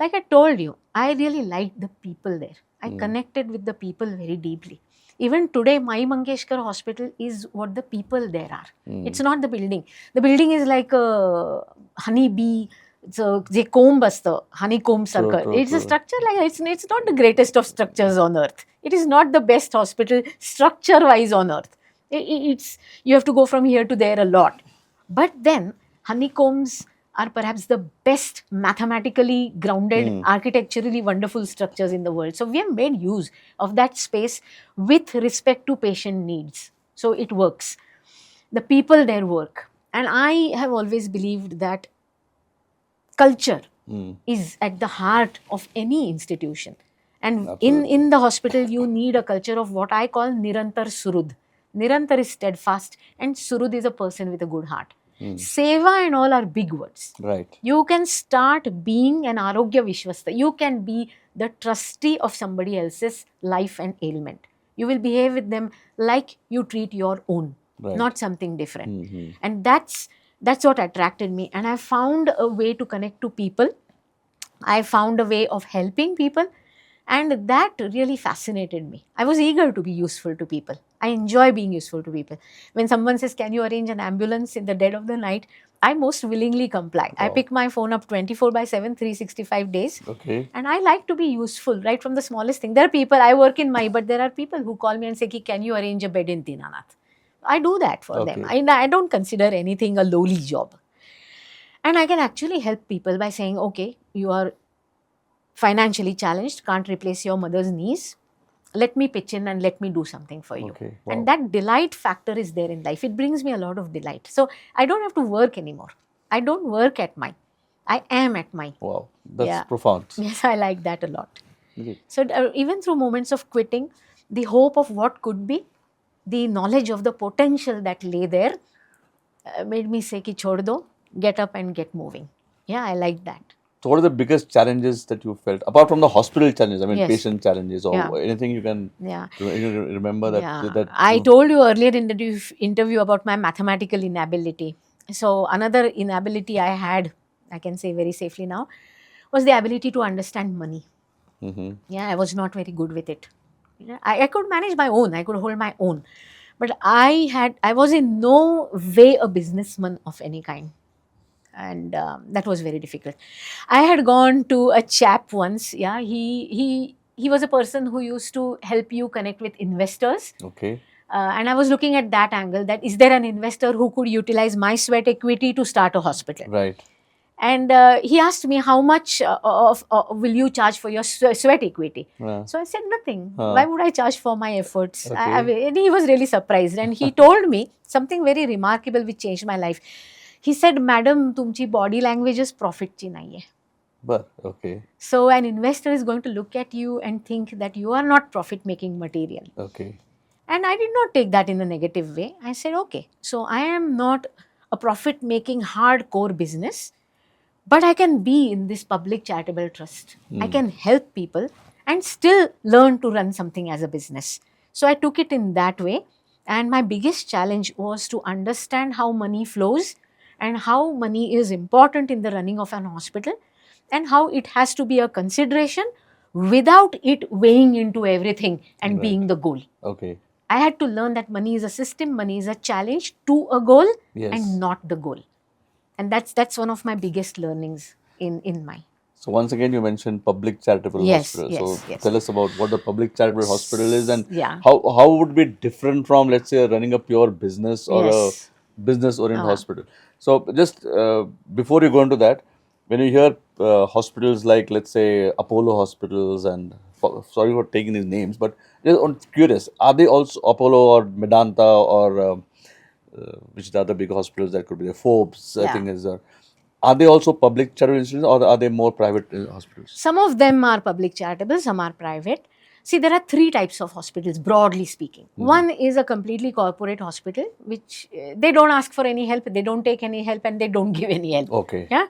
Like I told you, I really liked the people there. I connected with the people very deeply. Even today, Mai Mangeshkar Hospital is what the people there are. Mm. It's not the building. The building is like a honeybee. It's a comb buster, honeycomb circle. true, It's a true. structure like it's not the greatest of structures on earth. It is not the best hospital structure-wise on earth. It's you have to go from here to there a lot. But then honeycombs are perhaps the best mathematically grounded, architecturally wonderful structures in the world. So we have made use of that space with respect to patient needs. So it works. The people there work. And I have always believed that culture is at the heart of any institution. And in the hospital, you need a culture of what I call Nirantar Surud. Nirantar is steadfast, and Surud is a person with a good heart. Seva and all are big words. Right. You can start being an Arogya Vishwasta. You can be the trustee of somebody else's life and ailment. You will behave with them like you treat your own, Right. not something different. And that's what attracted me. And I found a way to connect to people. I found a way of helping people. And that really fascinated me. I was eager to be useful to people. I enjoy being useful to people. When someone says, can you arrange an ambulance in the dead of the night? I most willingly comply. I pick my phone up 24/7, 365 days. Okay. And I like to be useful right from the smallest thing. There are people, I work in Mai, but there are people who call me and say, can you arrange a bed in Dinanath? I do that for them. I don't consider anything a lowly job. And I can actually help people by saying, okay, you are financially challenged, can't replace your mother's knees. Let me pitch in and let me do something for you. Okay. And that delight factor is there in life. It brings me a lot of delight. So I don't have to work anymore. I don't work at Mai. I am at Mai. Wow. That's Yeah. profound. Yes, I like that a lot. Okay. So even through moments of quitting, the hope of what could be, the knowledge of the potential that lay there made me say ki chhod do, get up and get moving. Yeah, I like that. So what are the biggest challenges that you felt, apart from the hospital challenges, I mean Yes. patient challenges or Yeah. anything you can Yeah. remember that? Yeah. that I told you earlier in the interview about my mathematical inability. So another inability I had, I can say very safely now, was the ability to understand money. Mhm. Yeah, I was not very good with it. Yeah, I could manage my own, I could hold my own. But I was in no way a businessman of any kind. And that was very difficult. I had gone to a chap once. Yeah, he was a person who used to help you connect with investors. Okay. And I was looking at that angle, that is there an investor who could utilize my sweat equity to start a hospital? Right. And he asked me, how much will you charge for your sweat equity? Yeah. So I said, nothing. Huh. Why would I charge for my efforts? Okay. And he was really surprised. And he told me something very remarkable which changed my life. He said, Madam, tumchi body language is profit chi nahi hai. But okay. So an investor is going to look at you and think that you are not profit making material. Okay. And I did not take that in a negative way. I said, okay, so I am not a profit making hardcore business, but I can be in this public charitable trust. I can help people and still learn to run something as a business. So I took it in that way. And my biggest challenge was to understand how money flows and how money is important in the running of an hospital and how it has to be a consideration without it weighing into everything and Right. being the goal. Okay. I had to learn that money is a system, money is a challenge to a goal Yes. and not the goal. And that's one of my biggest learnings in my. So once again, you mentioned public charitable Yes, hospital. yes, So yes. tell us about what the public charitable hospital is and Yeah. how would it be different from, let's say, running a pure business or Yes. a business-oriented hospital. So just before you go into that, when you hear hospitals like, let's say, Apollo hospitals and sorry for taking these names, but I'm curious, are they also Apollo or Medanta or which are the other big hospitals that could be the Forbes, I Yeah. think is are they also public charitable institutions or are they more private hospitals? Some of them are public charitable, some are private. See, there are three types of hospitals, broadly speaking. One is a completely corporate hospital, which they don't ask for any help, they don't take any help, and they don't give any help. Okay. Yeah.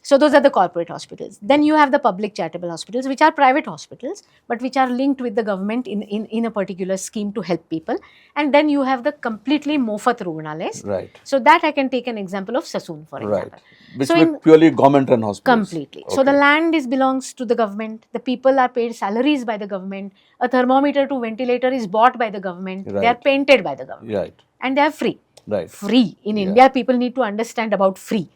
So those are the corporate hospitals. Then you have the public charitable hospitals, which are private hospitals, but which are linked with the government in a particular scheme to help people. And then you have the completely Mofat Rugnalayas. Right. So that I can take an example of Sassoon, for Right. example. Which So were purely government-run hospitals. completely. So the Okay. land belongs to the government. The people are paid salaries by the government. A thermometer to ventilator is bought by the government. They are Right. painted by the government. Right. And they are free. Right. Free. In Yeah. India, people need to understand about free.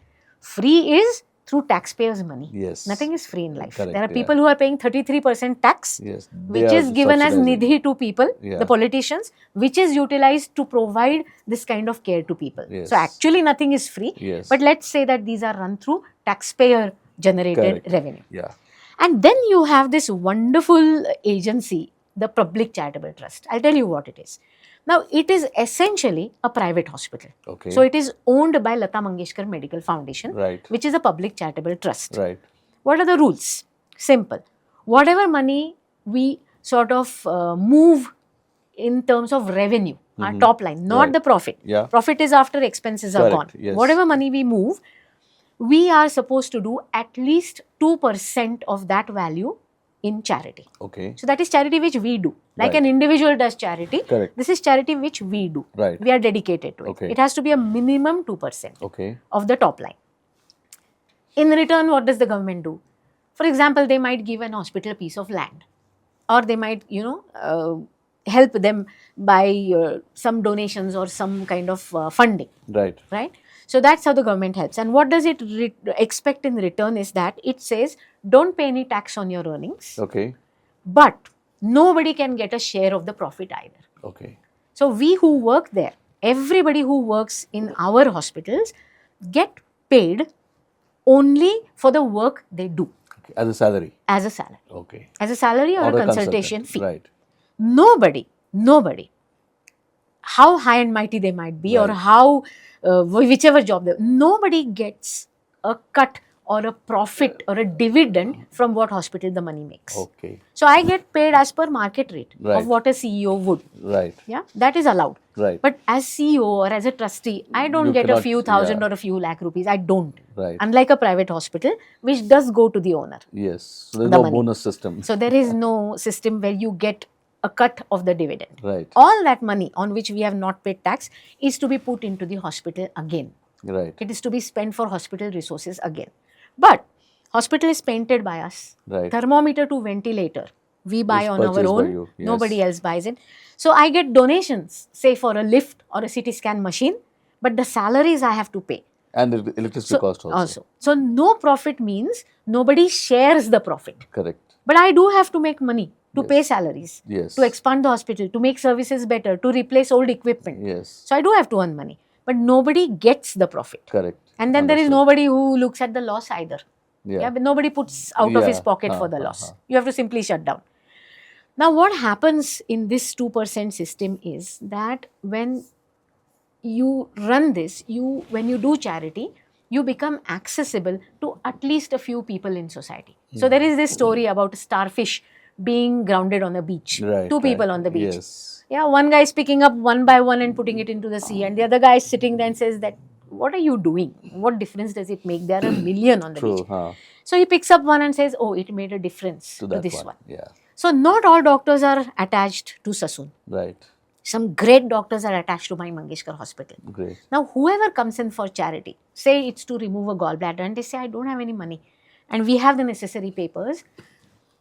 Free is through taxpayers' money. Yes. Nothing is free in life. Correct, There are yeah. people who are paying 33% tax, Yes. They which are is given as subsidizing. nidhi to people, Yeah. the politicians, which is utilized to provide this kind of care to people. Yes. So actually nothing is free. Yes. But let's say that these are run through taxpayer generated Correct. revenue. Yeah. And then you have this wonderful agency, the Public Charitable Trust. I'll tell you what it is. Now, it is essentially a private hospital. Okay. So, it is owned by Lata Mangeshkar Medical Foundation, Right. which is a public charitable trust. Right. What are the rules? Simple. Whatever money we sort of move in terms of revenue, our top line, not Right. the profit. Yeah. Profit is after expenses are Correct, gone. yes. Whatever money we move, we are supposed to do at least 2% of that value in charity. Okay. So that is charity which we do. Like Right. an individual does charity. Correct. This is charity which we do. Right. We are dedicated to it. Okay. It has to be a minimum 2% Okay. of the top line. In return, what does the government do? For example, they might give an hospital a piece of land, or they might, help them by some donations or some kind of funding, Right. right? So that's how the government helps. And what does it expect in return is that it says, don't pay any tax on your earnings, Okay. but nobody can get a share of the profit either. Okay. So we who work there, everybody who works in our hospitals get paid only for the work they do Okay. As a salary. as a salary. Okay. As a salary or a consultation consultant. fee. Right. Nobody, how high and mighty they might be, or Right. how, whichever job nobody gets a cut or a profit or a dividend from what hospital the money makes. Okay. So I get paid as per market rate Right. of what a CEO would. Right. Yeah, that is allowed. Right. But as CEO or as a trustee, I don't You get a cannot- few thousand yeah. or a few lakh rupees. I don't. Right. Unlike a private hospital, which does go to the owner. Yes. So there's The no money. bonus system. So there is no system where you get a cut of the dividend. Right. All that money on which we have not paid tax is to be put into the hospital again. Right. It is to be spent for hospital resources again. But hospital is painted by us. Right. Thermometer to ventilator, we buy Is on our purchased by own. you, yes. Nobody else buys it. So I get donations, say for a lift or a CT scan machine, but the salaries I have to pay. And the electricity cost also. So no profit means nobody shares the profit. Correct. But I do have to make money to Yes. pay salaries, Yes. to expand the hospital, to make services better, to replace old equipment. Yes. So I do have to earn money. But nobody gets the profit. Correct. And then there is Understood. nobody who looks at the loss either. Yeah. Yeah, but nobody puts out of his Yeah. pocket for the loss. You have to simply shut down. Now, what happens in this 2% system is that when you run this, when you do charity, you become accessible to at least a few people in society. So there is this story about a starfish being grounded on a beach. Right. Two right. people on the beach. Yes. Yeah, one guy is picking up one by one and putting it into the sea, and the other guy is sitting there and says that, what are you doing? What difference does it make? There are a million on the True. beach. Huh. So he picks up one and says, oh, it made a difference To to that this one. one. Yeah. So not all doctors are attached to Sassoon. Right. Some great doctors are attached to my Mangeshkar Hospital. Great. Now, whoever comes in for charity, say it's to remove a gallbladder, and they say, I don't have any money, and we have the necessary papers,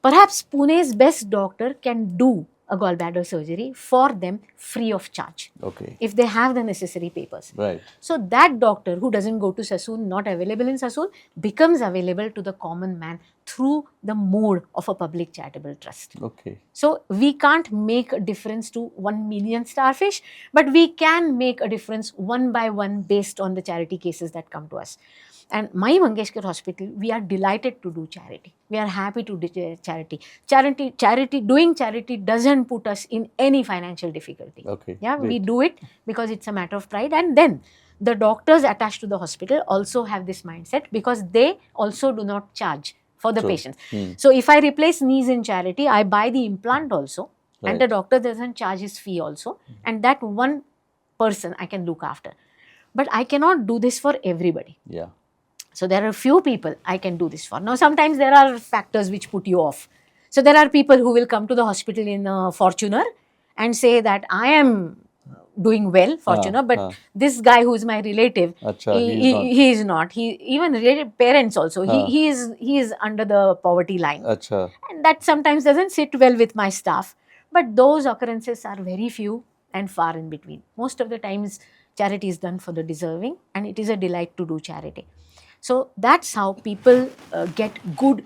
perhaps Pune's best doctor can do a gallbladder surgery for them free of charge, Okay. if they have the necessary papers. Right. So that doctor who doesn't go to Sassoon, not available in Sassoon, becomes available to the common man through the mode of a public charitable trust. Okay. So we can't make a difference to 1 million starfish, but we can make a difference one by one based on the charity cases that come to us. And my Mangeshkar Hospital, we are delighted to do charity. We are happy to do charity. Doing charity doesn't put us in any financial difficulty. Okay. Yeah, we Great. do it because it's a matter of pride. And then the doctors attached to the hospital also have this mindset because they also do not charge for the True. patients. Hmm. So if I replace knees in charity, I buy the implant also, and Right. the doctor doesn't charge his fee also, and that one person I can look after. But I cannot do this for everybody. Yeah. So there are few people I can do this for. Now sometimes there are factors which put you off. So there are people who will come to the hospital in Fortuner and say that I am doing well, Fortuner, but this guy who is my relative, he is not. He even related parents also. He is under the poverty line, and that sometimes doesn't sit well with my staff. But those occurrences are very few and far in between. Most of the times, charity is done for the deserving, and it is a delight to do charity. So that's how people get good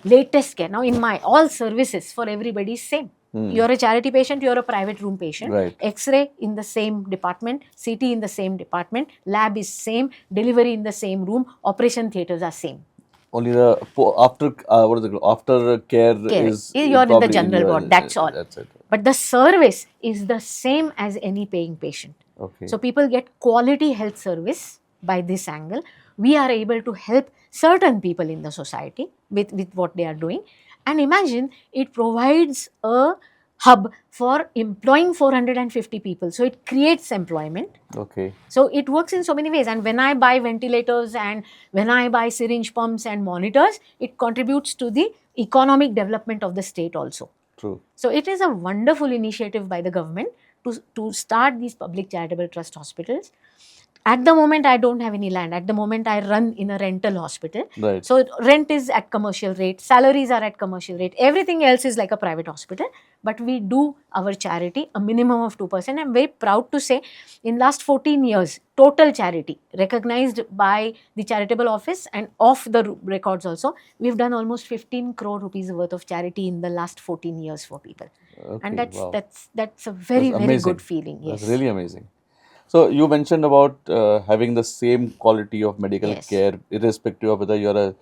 latest care. Now in my all services for everybody is same. You're a charity patient, you're a private room patient. Right. X-ray in the same department, CT in the same department, lab is same, delivery in the same room, operation theatres are same. Only the after care is you're in the general ward. That's all. That's it. But the service is the same as any paying patient. Okay. So people get quality health service by this angle. We are able to help certain people in the society with what they are doing. And imagine it provides a hub for employing 450 people. So it creates employment. Okay. So it works in so many ways. And when I buy ventilators and when I buy syringe pumps and monitors, it contributes to the economic development of the state also. True. So it is a wonderful initiative by the government to start these public charitable trust hospitals. At the moment, I don't have any land. At the moment, I run in a rental hospital. Right. So rent is at commercial rate, salaries are at commercial rate, everything else is like a private hospital. But we do our charity a minimum of 2%. I'm very proud to say in last 14 years, total charity recognized by the charitable office and off the records also, we've done almost 15 crore rupees worth of charity in the last 14 years for people. Okay, and that's wow. that's a very, very good feeling. Yes. That's really amazing. So you mentioned about having the same quality of medical Yes. care, irrespective of whether you're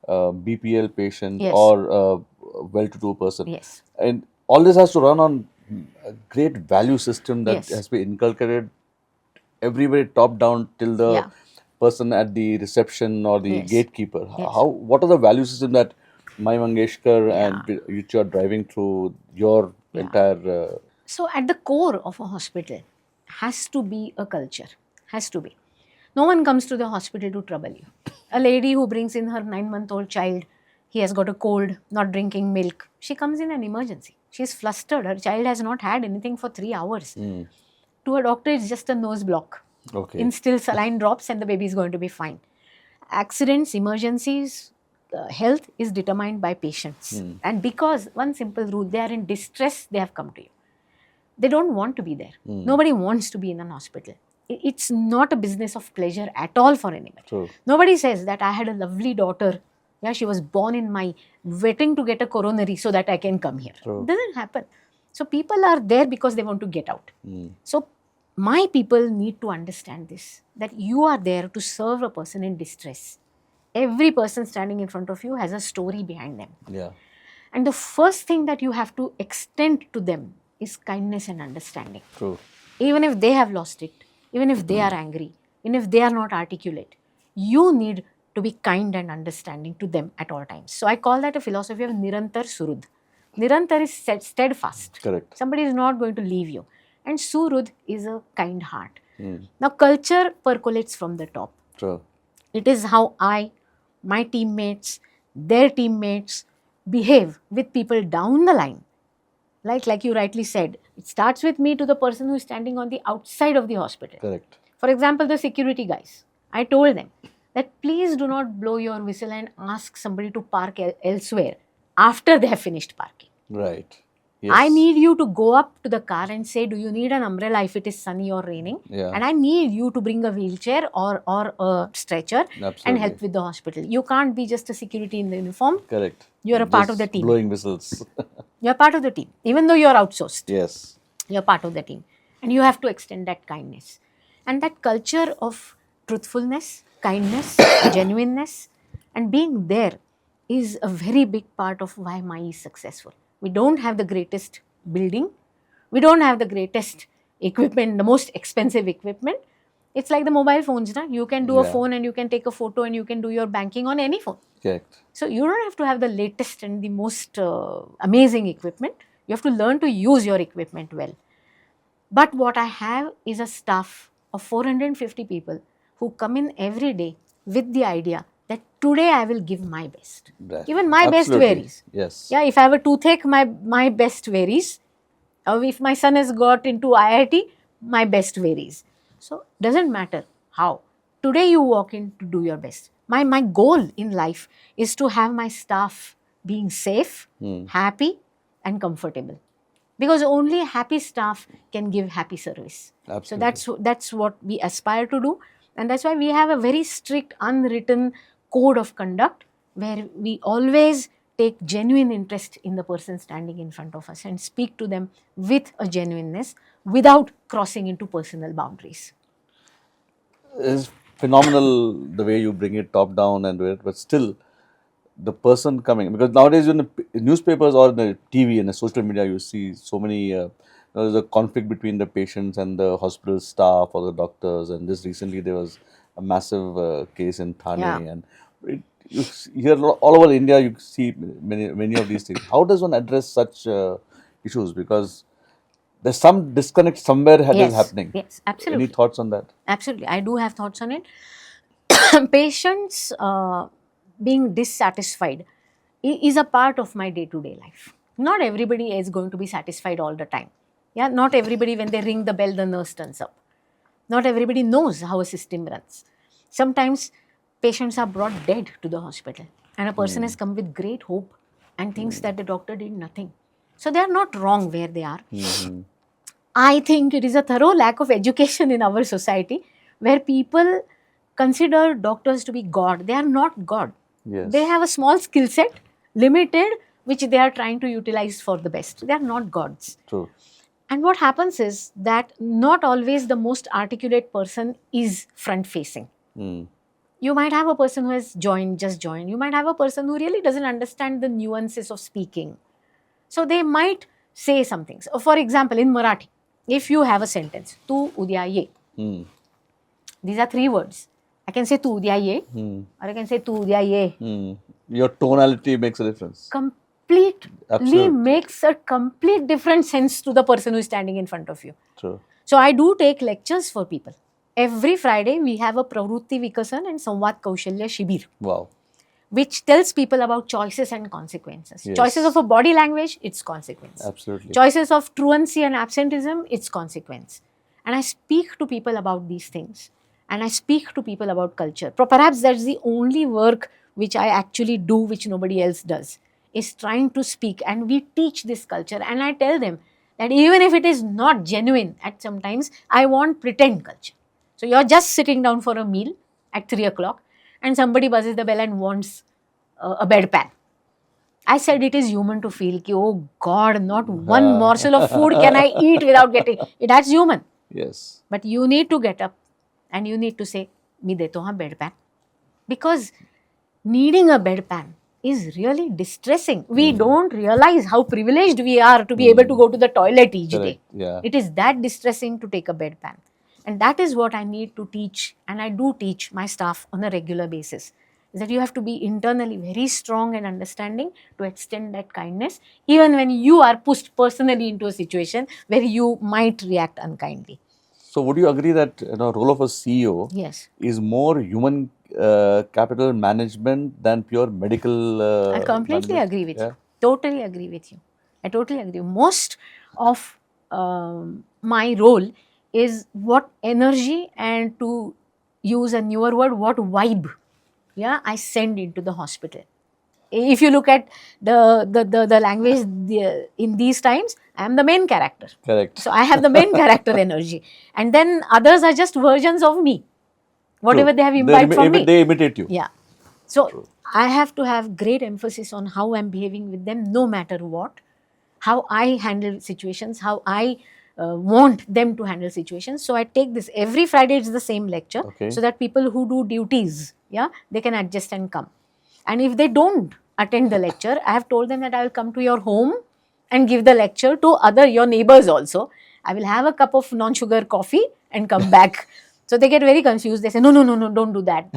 a BPL patient Yes. or a well-to-do person. Yes. And all this has to run on a great value system that Yes. has been inculcated everywhere, top down till the Yeah. person at the reception or the Yes. gatekeeper. Yes. What are the value system that Mai Mangeshkar and which you are driving through your Yeah. entire? So at the core of a hospital has to be a culture, has to be. No one comes to the hospital to trouble you. A lady who brings in her 9-month-old child, he has got a cold, not drinking milk. She comes in an emergency. She's flustered. Her child has not had anything for 3 hours. To a doctor, it's just a nose block. Okay. Instill saline drops and the baby is going to be fine. Accidents, emergencies, health is determined by patients. And because one simple rule, they are in distress, they have come to you. They don't want to be there. Nobody wants to be in an hospital. It's not a business of pleasure at all for anybody. True. Nobody says that I had a lovely daughter. Yeah, she was born in my waiting to get a coronary so that I can come here. True. It doesn't happen. So people are there because they want to get out. So my people need to understand this, that you are there to serve a person in distress. Every person standing in front of you has a story behind them. Yeah. And the first thing that you have to extend to them is kindness and understanding. True. Even if they have lost it, even if they are angry, even if they are not articulate, you need to be kind and understanding to them at all times. So I call that a philosophy of Nirantar Surud. Nirantar is steadfast. Correct. Somebody is not going to leave you. And Surud is a kind heart. Now culture percolates from the top. True. It is how my teammates, their teammates behave with people down the line. Like you rightly said, it starts with me to the person who is standing on the outside of the hospital. Correct. For example, the security guys. I told them that please do not blow your whistle and ask somebody to park elsewhere after they have finished parking. Right. Yes. I need you to go up to the car and say, do you need an umbrella if it is sunny or raining? Yeah. And I need you to bring a wheelchair or a stretcher Absolutely. and help with the hospital. You can't be just a security in the uniform. Correct. You are a part Just of the team. Blowing whistles. You are part of the team. Even though you are outsourced, Yes. you are part of the team. And you have to extend that kindness. And that culture of truthfulness, kindness, genuineness, and being there is a very big part of why Mai is successful. We don't have the greatest building. We don't have the greatest equipment, the most expensive equipment. It's like the mobile phones. Na? You can do a Yeah. phone and you can take a photo and you can do your banking on any phone. Correct. So you don't have to have the latest and the most amazing equipment. You have to learn to use your equipment well. But what I have is a staff of 450 people who come in every day with the idea that today I will give my best. Right. Even my best Absolutely. varies. Yes. Yeah, if I have a toothache, my best varies. Or if my son has got into IIT, my best varies. So doesn't matter how. Today you walk in to do your best. My goal in life is to have my staff being safe, happy and comfortable. Because only happy staff can give happy service. Absolutely. So that's what we aspire to do, and that's why we have a very strict unwritten code of conduct where we always take genuine interest in the person standing in front of us and speak to them with a genuineness without crossing into personal boundaries. It's phenomenal the way you bring it top down and do it, but still the person coming, because nowadays in the newspapers or in the TV and the social media you see so many there's a conflict between the patients and the hospital staff or the doctors, and this recently there was a massive case in Thane, Yeah. and you hear all over India you see many of these things. How does one address such issues, because there's some disconnect somewhere that is happening. Yes, absolutely. Any thoughts on that? Absolutely, I do have thoughts on it. Patients being dissatisfied is a part of my day-to-day life. Not everybody is going to be satisfied all the time. Yeah, not everybody, when they ring the bell, the nurse turns up. Not everybody knows how a system runs. Sometimes patients are brought dead to the hospital, and a person has come with great hope and thinks that the doctor did nothing. So they are not wrong where they are. I think it is a thorough lack of education in our society where people consider doctors to be God. They are not God. Yes. They have a small skill set, limited, which they are trying to utilize for the best. They are not gods. True. And what happens is that not always the most articulate person is front facing. You might have a person who has just joined. You might have a person who really doesn't understand the nuances of speaking. So they might say some things. For example, in Marathi, if you have a sentence, tu udya ye. These are 3 words. I can say tu udya ye, or I can say tu udya ye. Your tonality makes a difference. Completely Absolutely. makes a complete different sense to the person who is standing in front of you. True. So I do take lectures for people. Every Friday we have a Pravrutti Vikasan and Samvad Kaushalya Shibir, Wow. which tells people about choices and consequences. Yes. Choices of a body language, its consequence. Absolutely. Choices of truancy and absenteeism, its consequence. And I speak to people about these things. And I speak to people about culture. Perhaps that's the only work which I actually do, which nobody else does, is trying to speak. And we teach this culture. And I tell them that even if it is not genuine at some times, I want pretend culture. So you're just sitting down for a meal at 3 o'clock and somebody buzzes the bell and wants a bedpan. I said it is human to feel, ki, oh God, not one morsel of food can I eat without getting it. That's human. Yes. But you need to get up and you need to say, me deto haan bedpan. Because needing a bedpan is really distressing. We don't realize how privileged we are to be able to go to the toilet each day. Correct. Yeah. It is that distressing to take a bedpan. And that is what I need to teach, and I do teach my staff on a regular basis, is that you have to be internally very strong and understanding to extend that kindness, even when you are pushed personally into a situation where you might react unkindly. So would you agree that role of a CEO Yes. is more human capital management than pure medical? I completely management? agree with Yeah. you. Totally agree with you. I totally agree. Most of my role is what energy, and to use a newer word, what vibe, yeah, I send into the hospital. If you look at the language in these times, I am the main character. Correct. So I have the main character energy, and then others are just versions of me. Whatever True. they have imbibed from me. They imitate you. Yeah. So I have to have great emphasis on how I'm behaving with them, no matter what, how I handle situations, how I want them to handle situations. So I take this every Friday, it's the same lecture, Okay. so that people who do duties, yeah, they can adjust and come. And if they don't attend the lecture, I have told them that I will come to your home and give the lecture to your neighbors also. I will have a cup of non-sugar coffee and come back. So they get very confused. They say, no, don't do that.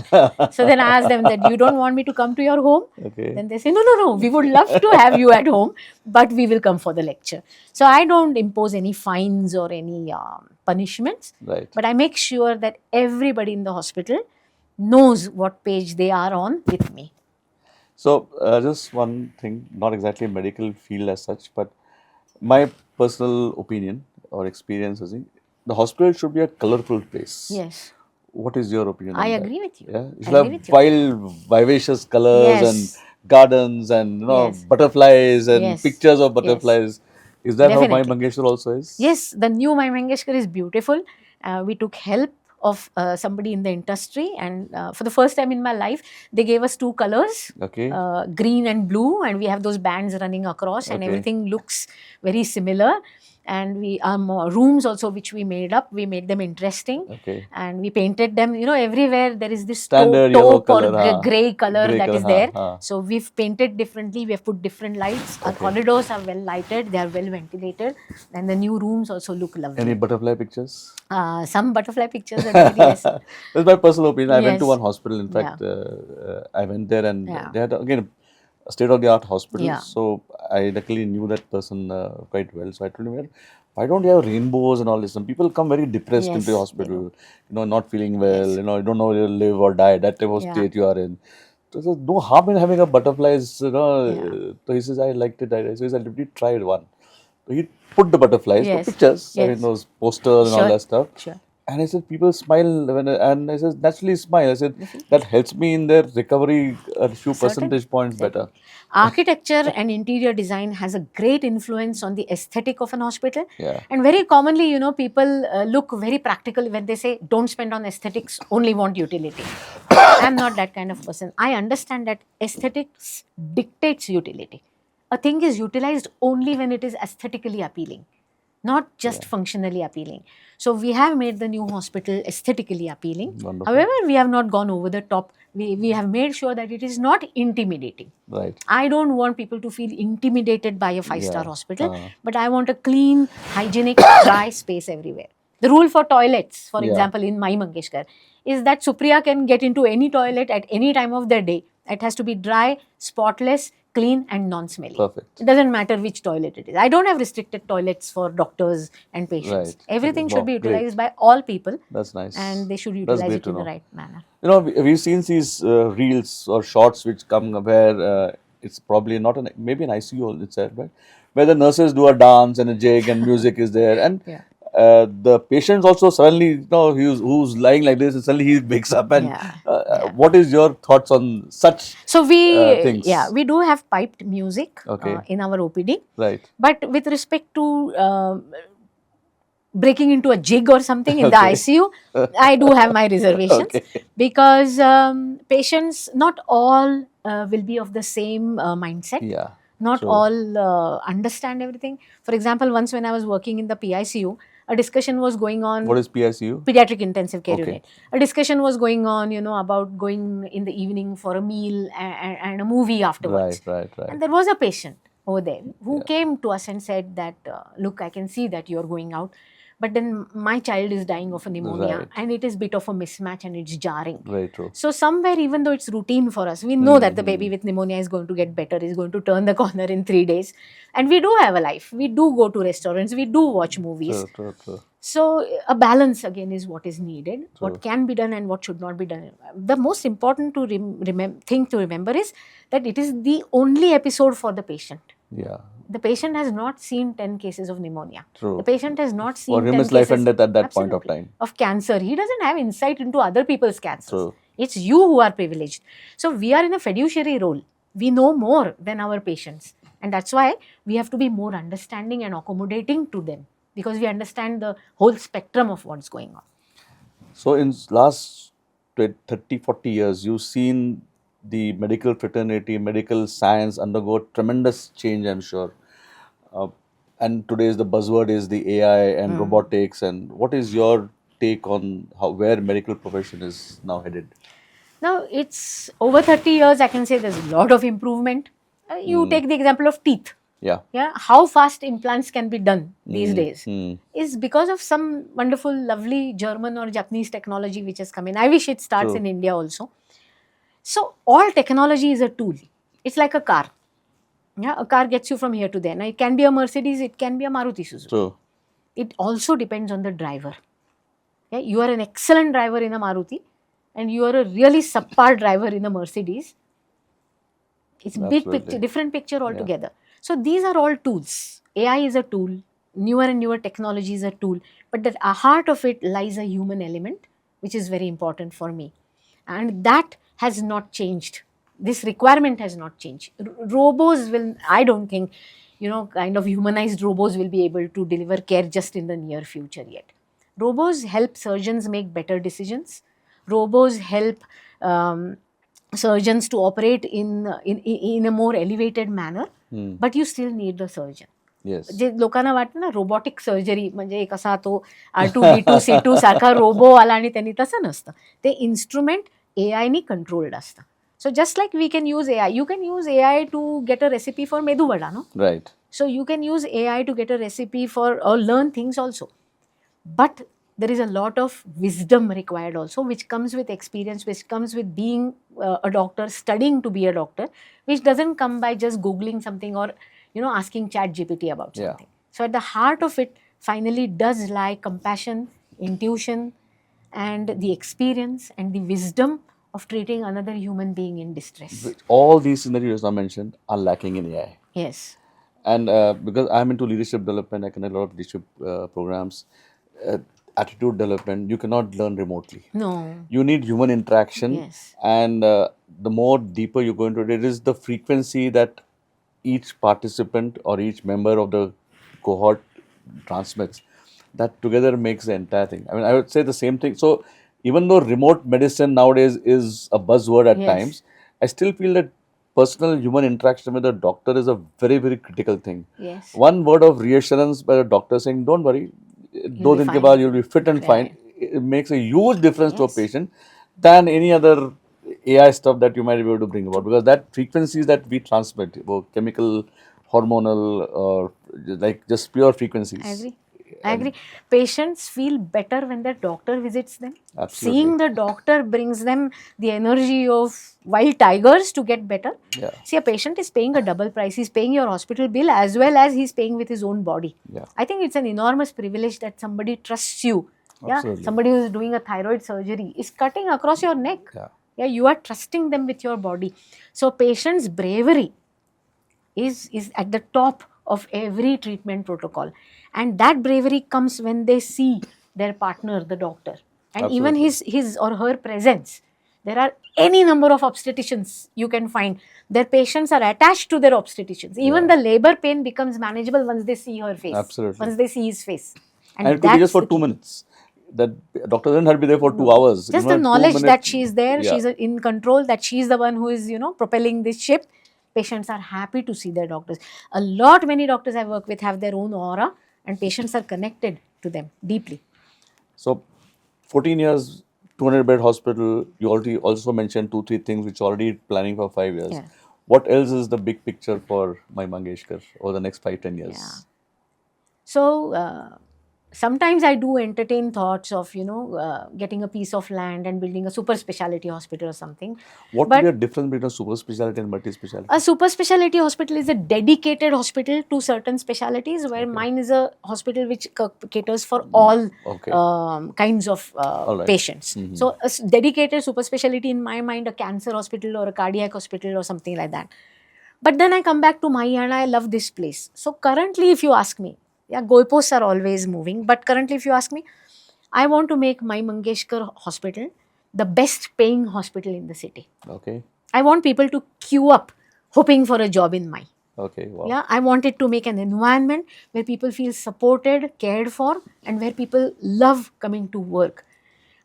So then I ask them that you don't want me to come to your home? Okay. Then they say, no, we would love to have you at home, but we will come for the lecture. So I don't impose any fines or any punishments, Right. but I make sure that everybody in the hospital knows what page they are on with me. So, just one thing, not exactly medical field as such, but my personal opinion or experience is the hospital should be a colorful place. Yes, What is your opinion I on that? agree with you. Yeah, you I should agree have with you. wild, vivacious colors and Yes. gardens and Yes. butterflies and Yes. pictures of Yes. butterflies. Is that how my Definitely. Mangeshwar also is? Yes, the new My Mangeshkar is beautiful. We took help of somebody in the industry, and for the first time in my life, they gave us two colors, Okay. green and blue, and we have those bands running across, and Okay. everything looks very similar. And we rooms also, which we made up, we made them interesting, Okay. and we painted them. You know, everywhere there is this Standard yellow taupe or color, हाँ. grey color Grey that color, is there. हाँ. So we've painted differently. We have put different lights. Our Okay. corridors are well lighted. They are well ventilated, and the new rooms also look lovely. Any butterfly pictures? Some butterfly pictures are there, yes. That's my personal opinion. I went to Yes. one hospital. In fact, I went there and Yeah. they had again a state-of-the-art hospital. Yeah. So I luckily knew that person quite well. So I told him, why don't you have rainbows and all this? Some people come very depressed Yes, into the they hospital, not feeling well. Yes. You don't know whether you'll live or die. That type of Yeah. state you are in. So there's no harm in having a butterflies. Yeah. So he says, I liked it. So he said, "Did you try one?" So he put the butterflies, Yes. the pictures, I Yes. mean those posters and all Sure. that stuff. Sure. And I said, people smile and I said, naturally smile. I said, that helps me in their recovery a few percentage points better. Architecture and interior design has a great influence on the aesthetic of an hospital. Yeah. And very commonly, people look very practical when they say, don't spend on aesthetics, only want utility. I'm not that kind of person. I understand that aesthetics dictates utility. A thing is utilized only when it is aesthetically appealing, not just functionally appealing. So we have made the new hospital aesthetically appealing. Wonderful. However, we have not gone over the top. We have made sure that it is not intimidating. Right. I don't want people to feel intimidated by a five-star Yeah. hospital, but I want a clean, hygienic, dry space everywhere. The rule for toilets, for Yeah. example, in My Mangeshkar, is that Supriya can get into any toilet at any time of the day. It has to be dry, spotless, clean and non-smelly. Perfect. It doesn't matter which toilet it is. I don't have restricted toilets for doctors and patients. Right. Everything Wow, should be great. utilized by all people, That's nice. and they should That's utilize great it to in the know. right manner. We've seen these reels or shorts which come where it's probably not maybe an ICU itself, right? Where the nurses do a dance and a jig and music is there, and Yeah. the patients also suddenly, who's lying like this, and suddenly he wakes up. And Yeah. what is your thoughts on such So things? we do have piped music Okay. in our OPD, Right. but with respect to breaking into a jig or something in the Okay. ICU, I do have my reservations Okay. because patients, not all will be of the same mindset. Yeah. Not True. all understand everything. For example, once when I was working in the PICU, a discussion was going on. What is PICU? Pediatric intensive care Okay. unit. A discussion was going on, about going in the evening for a meal and a movie afterwards. Right. And there was a patient over there who came to us and said that, look, I can see that you're going out, but then my child is dying of a pneumonia, Right. and it is bit of a mismatch and it's jarring. Very true. So somewhere, even though it's routine for us, we know that the baby with pneumonia is going to get better, is going to turn the corner in 3 days. And we do have a life. We do go to restaurants. We do watch movies. True. So a balance again is what is needed. What can be done and what should not be done. The most important to thing to remember is that it is the only episode for the patient. Yeah. The patient has not seen 10 cases of pneumonia. True. The patient has not seen For him, 10 it's life cases and death at that point of Absolutely. time. Of cancer. He doesn't have insight into other people's cancers. True. It's you who are privileged. So we are in a fiduciary role. We know more than our patients. And that's why we have to be more understanding and accommodating to them, because we understand the whole spectrum of what's going on. So in last 30, 40 years, you've seen the medical fraternity, medical science undergo tremendous change, I'm sure. And today's the buzzword is the AI and robotics. And what is your take on where medical profession is now headed? Now, it's over 30 years, I can say there's a lot of improvement. You take the example of teeth. Yeah. Yeah, how fast implants can be done these days Hmm. is because of some wonderful, lovely German or Japanese technology which has come in. I wish it starts True. in India also. So all technology is a tool. It's like a car. Yeah, a car gets you from here to there. Now, it can be a Mercedes, it can be a Maruti Suzuki. True. It also depends on the driver. Yeah, you are an excellent driver in a Maruti, and you are a really subpar driver in a Mercedes, it's big Absolutely. picture, different picture altogether. So these are all tools. AI is a tool, newer and newer technology is a tool, but at the heart of it lies a human element, which is very important for me. And that has not changed. This requirement has not changed. Robots will, I don't think, kind of humanized robots will be able to deliver care just in the near future yet. Robots help surgeons make better decisions. Robots help surgeons to operate in a more elevated manner, but you still need the surgeon. Yes. जे लोकांना वाटतं ना robotic surgery म्हणजे एक असा तो R2D2 C2 सारखा robo आला आणि त्यांनी तसं नसतं. ते इन्स्ट्रुमेंट AI नी कंट्रोल्ड असतं. So just like we can use AI, you can use AI to get a recipe for medu vada, no? Right. So you can use AI to get a recipe for or learn things also. But there is a lot of wisdom required also, which comes with experience, which comes with being a doctor, studying to be a doctor, which doesn't come by just Googling something or asking ChatGPT about Yeah. something. So at the heart of it finally does lie compassion, intuition, and the experience and the wisdom of treating another human being in distress. All these scenarios I mentioned are lacking in AI. Yes. And because I'm into leadership development, I connect a lot of leadership programs, attitude development, you cannot learn remotely. No. You need human interaction. Yes. And the more deeper you go into it, it is the frequency that each participant or each member of the cohort transmits that together makes the entire thing. I mean, I would say the same thing. So even though remote medicine nowadays is a buzzword at Yes. times, I still feel that personal human interaction with a doctor is a very, very critical thing. Yes. One word of reassurance by the doctor saying, don't worry, do din ke fine. baad you'll be fit and Right. fine. It makes a huge difference to a Yes. patient than any other AI stuff that you might be able to bring about, because that frequencies that we transmit, chemical, hormonal, or like just pure frequencies. I agree. I agree. Patients feel better when their doctor visits them. Absolutely. Seeing the doctor brings them the energy of wild tigers to get better. Yeah. See, a patient is paying a double price. He's paying your hospital bill as well as he's paying with his own body. Yeah. I think it's an enormous privilege that somebody trusts you. Yeah. Absolutely. Somebody who is doing a thyroid surgery is cutting across your neck. Yeah. Yeah. You are trusting them with your body. So patient's bravery is at the top of every treatment protocol, and that bravery comes when they see their partner, the doctor, and even his or her presence. There are any number of obstetricians you can find. Their patients are attached to their obstetricians. Even the labor pain becomes manageable once they see her face. Absolutely. Once they see his face. And it could be just for 2 minutes. That doctor doesn't have to be there for 2 hours. Just You know, the 2 knowledge minutes. that she is there, Yeah. she's in control, that she is the one who is, propelling this ship. Patients are happy to see their doctors. Many doctors I work with have their own aura, and patients are connected to them deeply. So, 14 years, 200-bed hospital. You already also mentioned 2-3 things which you're already planning for 5 years. Yeah. What else is the big picture for My Mangeshkar over the next 5-10 years? Yeah. So, sometimes I do entertain thoughts of, getting a piece of land and building a super specialty hospital or something. What But- would be the difference between a super specialty and multi specialty? A super specialty hospital is a dedicated hospital to certain specialties, where mine is a hospital which caters for all Okay. kinds of right. patients. So a dedicated super specialty, in my mind, a cancer hospital or a cardiac hospital or something like that. But then I come back to Mahi and I love this place. So currently, if you ask me, yeah, goalposts are always moving, but currently if you ask me, I want to make My Mangeshkar Hospital the best paying hospital in the city. Okay. I want people to queue up hoping for a job in Mai. Okay. Wow. Yeah, I wanted to make an environment where people feel supported, cared for, and where people love coming to work.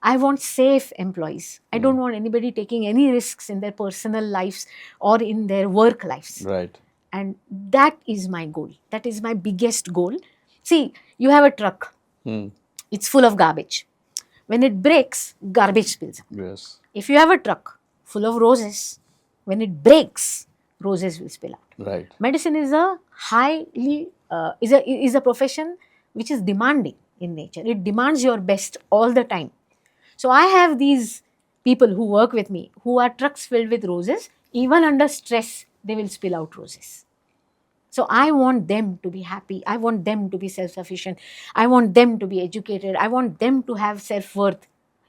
I want safe employees. I don't want anybody taking any risks in their personal lives or in their work lives. Right. And that is my goal. That is my biggest goal. See, you have a truck. It's full of garbage. When it breaks, garbage spills up. Yes. If you have a truck full of roses, when it breaks, roses will spill out. Right. Medicine is a highly is a profession which is demanding in nature. It demands your best all the time. So I have these people who work with me who are trucks filled with roses. Even under stress, they will spill out roses. So I want them to be happy. I want them to be self-sufficient. I want them to be educated. I want them to have self-worth.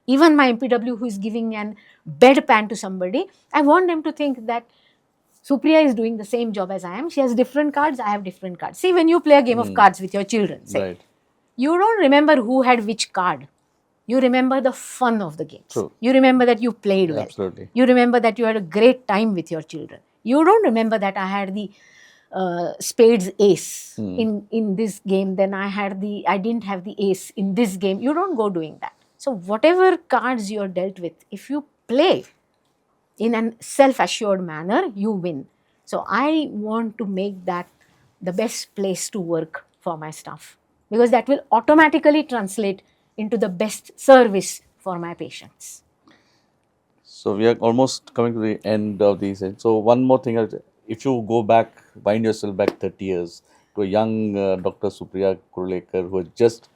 even my MPW who is giving an bedpan to somebody, I want them to think that Supriya is doing the same job as I am. She has different cards, I have different cards. See, when you play a game of cards with your children, say, Right. you don't remember who had which card. You remember the fun of the games. True. You remember that you played well. Absolutely. You remember that you had a great time with your children. You don't remember that I had the spades ace in this game, then I didn't have the ace in this game. You don't go doing that. So whatever cards you're dealt with, if you play in a self-assured manner, you win. So I want to make that the best place to work for my staff, because that will automatically translate into the best service for my patients. So we are almost coming to the end of these. So one more thing, if you go back, wind yourself back 30 years to a young Dr. Supriya Kurulekar who had just,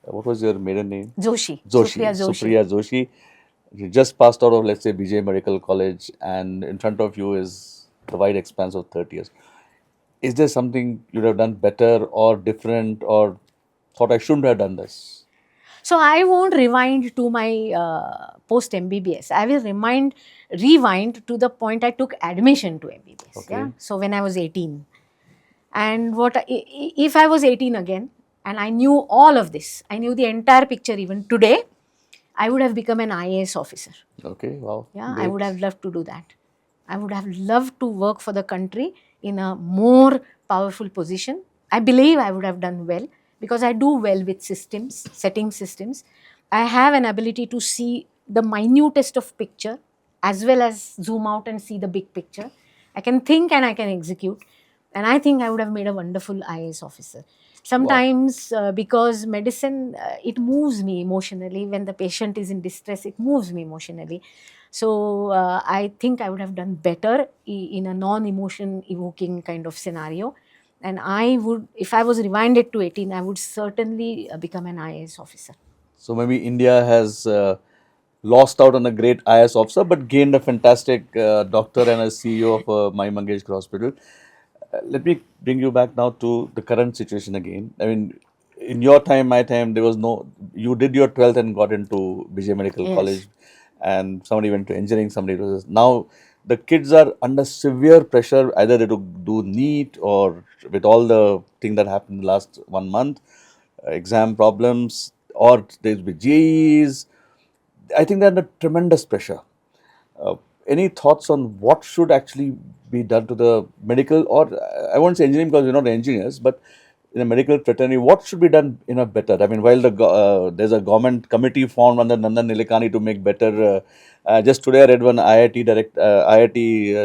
what was your maiden name? Joshi. Joshi. Supriya Joshi. Supriya Joshi. You just passed out of, let's say, BJ Medical College, and in front of you is the wide expanse of 30 years. Is there something you'd have done better or different, or thought I shouldn't have done this? So I won't rewind to my post MBBS. I will rewind to the point I took admission to MBBS. Okay. Yeah. So when I was 18, and if I was 18 again, and I knew all of this, I knew the entire picture even today, I would have become an IAS officer. Okay, wow. Yeah, I Great. would have loved to do that. I would have loved to work for the country in a more powerful position. I believe I would have done well because I do well with systems, setting systems. I have an ability to see the minutest of picture as well as zoom out and see the big picture. I can think and I can execute. And I think I would have made a wonderful IAS officer. Sometimes because medicine, it moves me emotionally. When the patient is in distress, it moves me emotionally. So I think I would have done better in a non-emotion evoking kind of scenario. And I would, if I was rewinded to 18, I would certainly become an IAS officer. So maybe India has lost out on a great IAS officer, but gained a fantastic doctor and a CEO of Mai Mangeshkar Hospital. Let me bring you back now to the current situation again. I mean, in your time, my time, there was no, you did your 12th and got into BJ Medical Yes. College, and somebody went to engineering, somebody was, now the kids are under severe pressure, either they do NEET or with all the thing that happened last 1 month, exam problems, or there's be JEEs. I think they're under tremendous pressure. Any thoughts on what should actually be done to the medical, or I won't say engineering because we're not engineers, but in a medical fraternity, what should be done in a better? I mean, while there's a government committee formed under Nandan Nilekani to make better. Just today, I read one IIT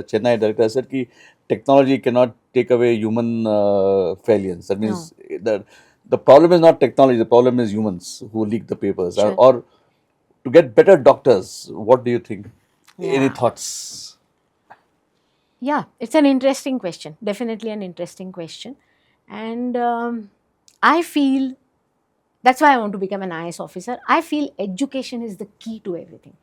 Chennai director said that technology cannot take away human failures. That means the problem is not technology; the problem is humans who leak the papers. Sure. Or to get better doctors, what do you think? Any Yeah. thoughts? Yeah, it's an interesting question. Definitely an interesting question. And I feel that's why I want to become an IAS officer. I feel education is the key to everything.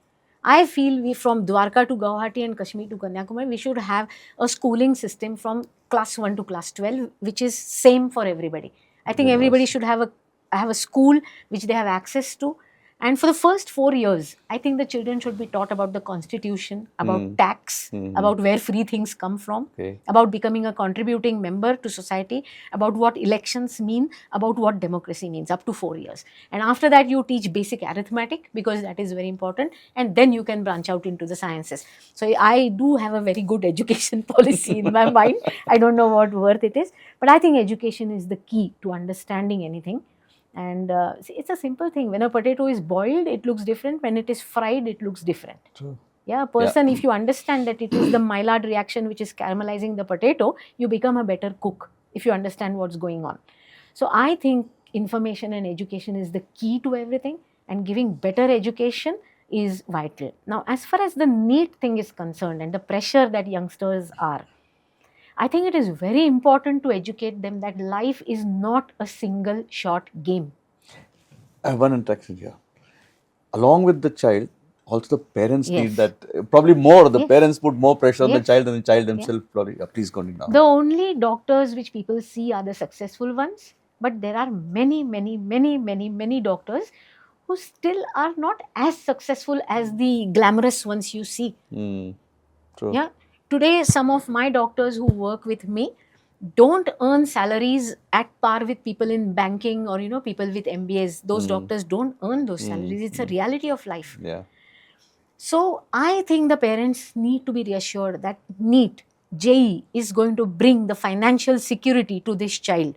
I feel we, from Dwarka to Guwahati and Kashmir to Kanyakumari, we should have a schooling system from class 1 to class 12, which is same for everybody. I think everybody should have a school which they have access to. And for the first 4 years, I think the children should be taught about the constitution, about tax, about where free things come from, Okay. about becoming a contributing member to society, about what elections mean, about what democracy means, up to 4 years. And after that, you teach basic arithmetic because that is very important, and then you can branch out into the sciences. So I do have a very good education policy in my mind. I don't know what worth it is, but I think education is the key to understanding anything. And see, it's a simple thing. When a potato is boiled, it looks different. When it is fried, it looks different. True. Yeah, a person, if you understand that it is the Maillard reaction which is caramelizing the potato, you become a better cook if you understand what's going on. So I think information and education is the key to everything, and giving better education is vital. Now, as far as the NEET thing is concerned and the pressure that youngsters are, I think it is very important to educate them that life is not a single shot game. I have one interaction here. Along with the child, also the parents Yes. need that. Probably more. The Yes. parents put more pressure on the Yes. child than the child themselves. Probably. Please continue now. The only doctors which people see are the successful ones, but there are many doctors who still are not as successful as the glamorous ones you see. True. Yeah. Today, some of my doctors who work with me don't earn salaries at par with people in banking or people with MBAs. Those doctors don't earn those salaries. It's a reality of life. Yeah. So I think the parents need to be reassured that NEET, JEE is going to bring the financial security to this child.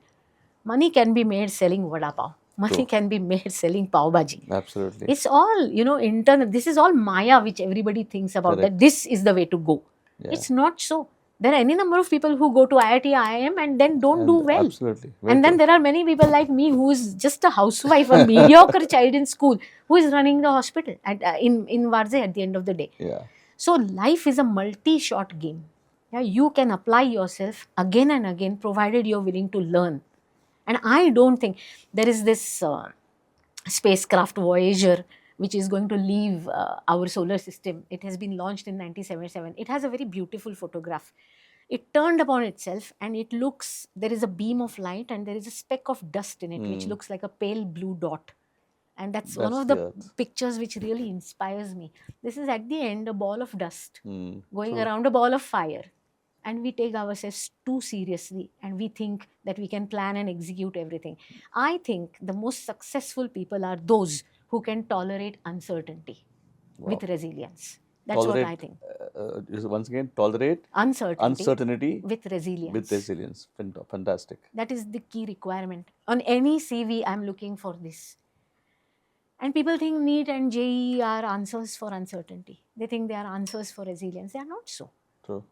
Money can be made selling vada pav. Money True. can be made selling pav bhaji. Absolutely. It's all, internal. This is all Maya, which everybody thinks about, that this is the way to go. Yeah. It's not so. There are any number of people who go to IIT, IIM and then don't do well. Absolutely. Very And then true. there are many people like me who is just a housewife, a mediocre child in school, who is running the hospital in Varze at the end of the day. Yeah. So life is a multi-shot game. Yeah, you can apply yourself again and again, provided you're willing to learn. And I don't think there is this spacecraft Voyager which is going to leave our solar system. It has been launched in 1977. It has a very beautiful photograph. It turned upon itself and it looks, there is a beam of light and there is a speck of dust in it which looks like a pale blue dot. And that's one That's of the the Earth. pictures which really inspires me. This is at the end a ball of dust going True. around a ball of fire. And we take ourselves too seriously and we think that we can plan and execute everything. I think the most successful people are those who can tolerate uncertainty with resilience. That's what I think. Once again, tolerate uncertainty with resilience. with resilience. Fantastic. That is the key requirement. On any CV, I'm looking for this. And people think NEET and JEE are answers for uncertainty. They think they are answers for resilience. They are not so. True.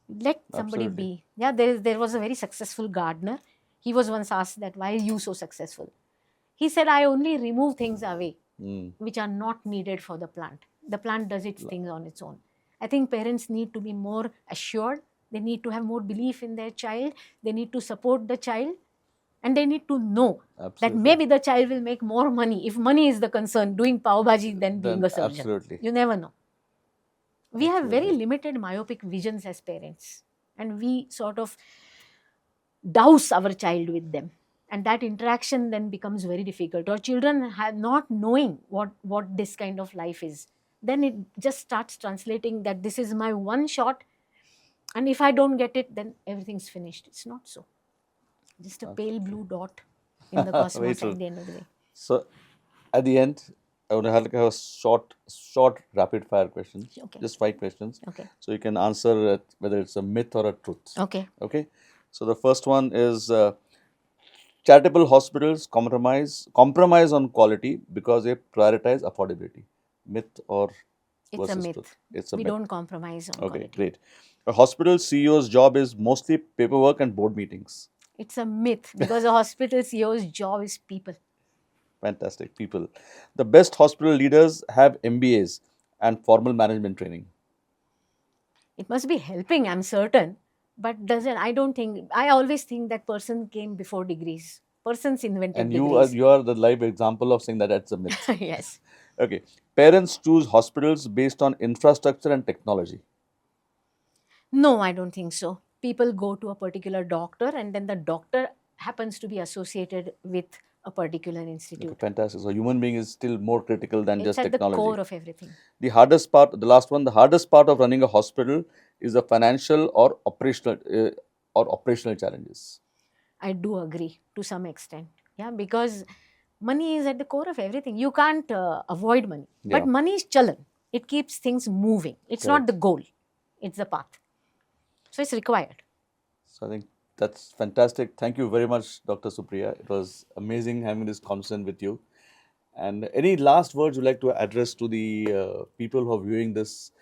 Let somebody be. Yeah, there was a very successful gardener. He was once asked that, why are you so successful? He said, I only remove things away which are not needed for the plant. The plant does its things on its own. I think parents need to be more assured. They need to have more belief in their child. They need to support the child. And they need to know that maybe the child will make more money, if money is the concern, doing pav bhaji than being a surgeon. Absolutely. You never know. We have very limited myopic visions as parents, and we sort of douse our child with them, and that interaction then becomes very difficult. Or children have not knowing what this kind of life is, then it just starts translating that this is my one shot, and if I don't get it, then everything's finished. It's not so. Just a pale blue dot in the cosmos at the end of the day. So, at the end, I want to have a short rapid fire questions. Okay. Just 5 questions. Okay. So you can answer it, whether it's a myth or a truth. Okay. Okay. So the first one is charitable hospitals compromise on quality because they prioritize affordability. Myth or It's a versus myth. truth? It's a We myth. don't compromise on Okay, quality. great. A hospital CEO's job is mostly paperwork and board meetings. It's a myth because a hospital CEO's job is people. Fantastic. People. The best hospital leaders have MBAs and formal management training. It must be helping, I'm certain, but I always think that person came before degrees. Persons invented And degrees. you are the live example of saying that that's a myth. Yes. Okay. Parents choose hospitals based on infrastructure and technology. No, I don't think so. People go to a particular doctor and then the doctor happens to be associated with a particular institute. Okay, fantastic. So human being is still more critical than It's just at technology. the core of everything. The hardest part of running a hospital is the financial or operational challenges. I do agree to some extent. Yeah, because money is at the core of everything. You can't avoid money. Yeah. But money is chalan. It keeps things moving. It's not the goal. It's the path. So it's required. So I think that's fantastic. Thank you very much, Dr. Supriya. It was amazing having this conversation with you. And any last words you'd like to address to the people who are viewing this,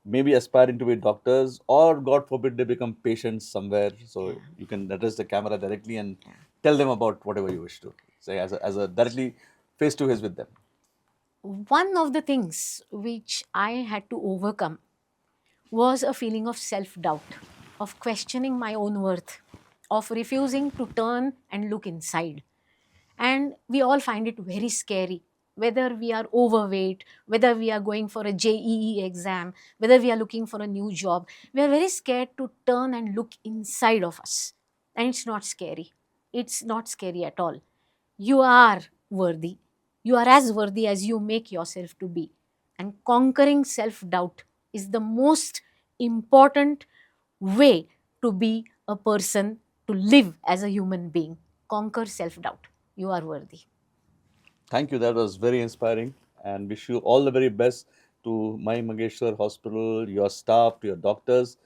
maybe aspiring to be doctors, or God forbid they become patients somewhere. So you can address the camera directly and tell them about whatever you wish to say as a directly face to face with them. One of the things which I had to overcome was a feeling of self-doubt, of questioning my own worth, of refusing to turn and look inside. And we all find it very scary, whether we are overweight, whether we are going for a JEE exam, whether we are looking for a new job. We are very scared to turn and look inside of us. And it's not scary. It's not scary at all. You are worthy. You are as worthy as you make yourself to be. And conquering self doubt is the most important way to be a person, to live as a human being. Conquer self doubt. You are worthy. Thank you. That was very inspiring, and wish you all the very best to my Mangeshwar Hospital, your staff, to your doctors,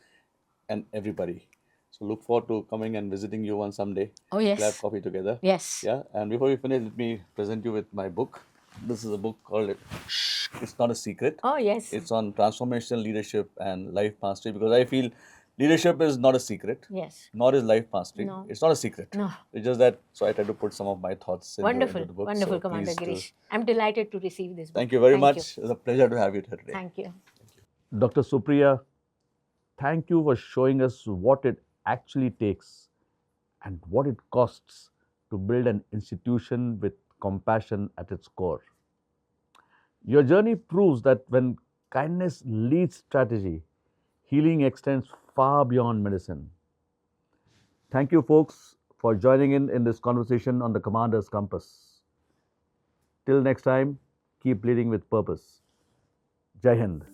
and everybody. So look forward to coming and visiting you one someday. Oh, We'll have yes. coffee together. Yes. Yeah. And before we finish, let me present you with my book. This is a book called Shh, It's Not a Secret. Oh, yes. It's on transformational leadership and life mastery, because I feel leadership is not a secret, Yes. nor is life mastery. No. It's not a secret. No. It's just that, so I try to put some of my thoughts Wonderful. into the book. Wonderful, So Commander please do. Girish. I'm delighted to receive this book. Thank you very much. It's a pleasure to have you here today. Thank you. Dr. Supriya, thank you for showing us what it actually takes and what it costs to build an institution with compassion at its core. Your journey proves that when kindness leads strategy, healing extends far beyond medicine. Thank you, folks, for joining in this conversation on the Commander's Compass. Till next time, keep leading with purpose. Jai Hind.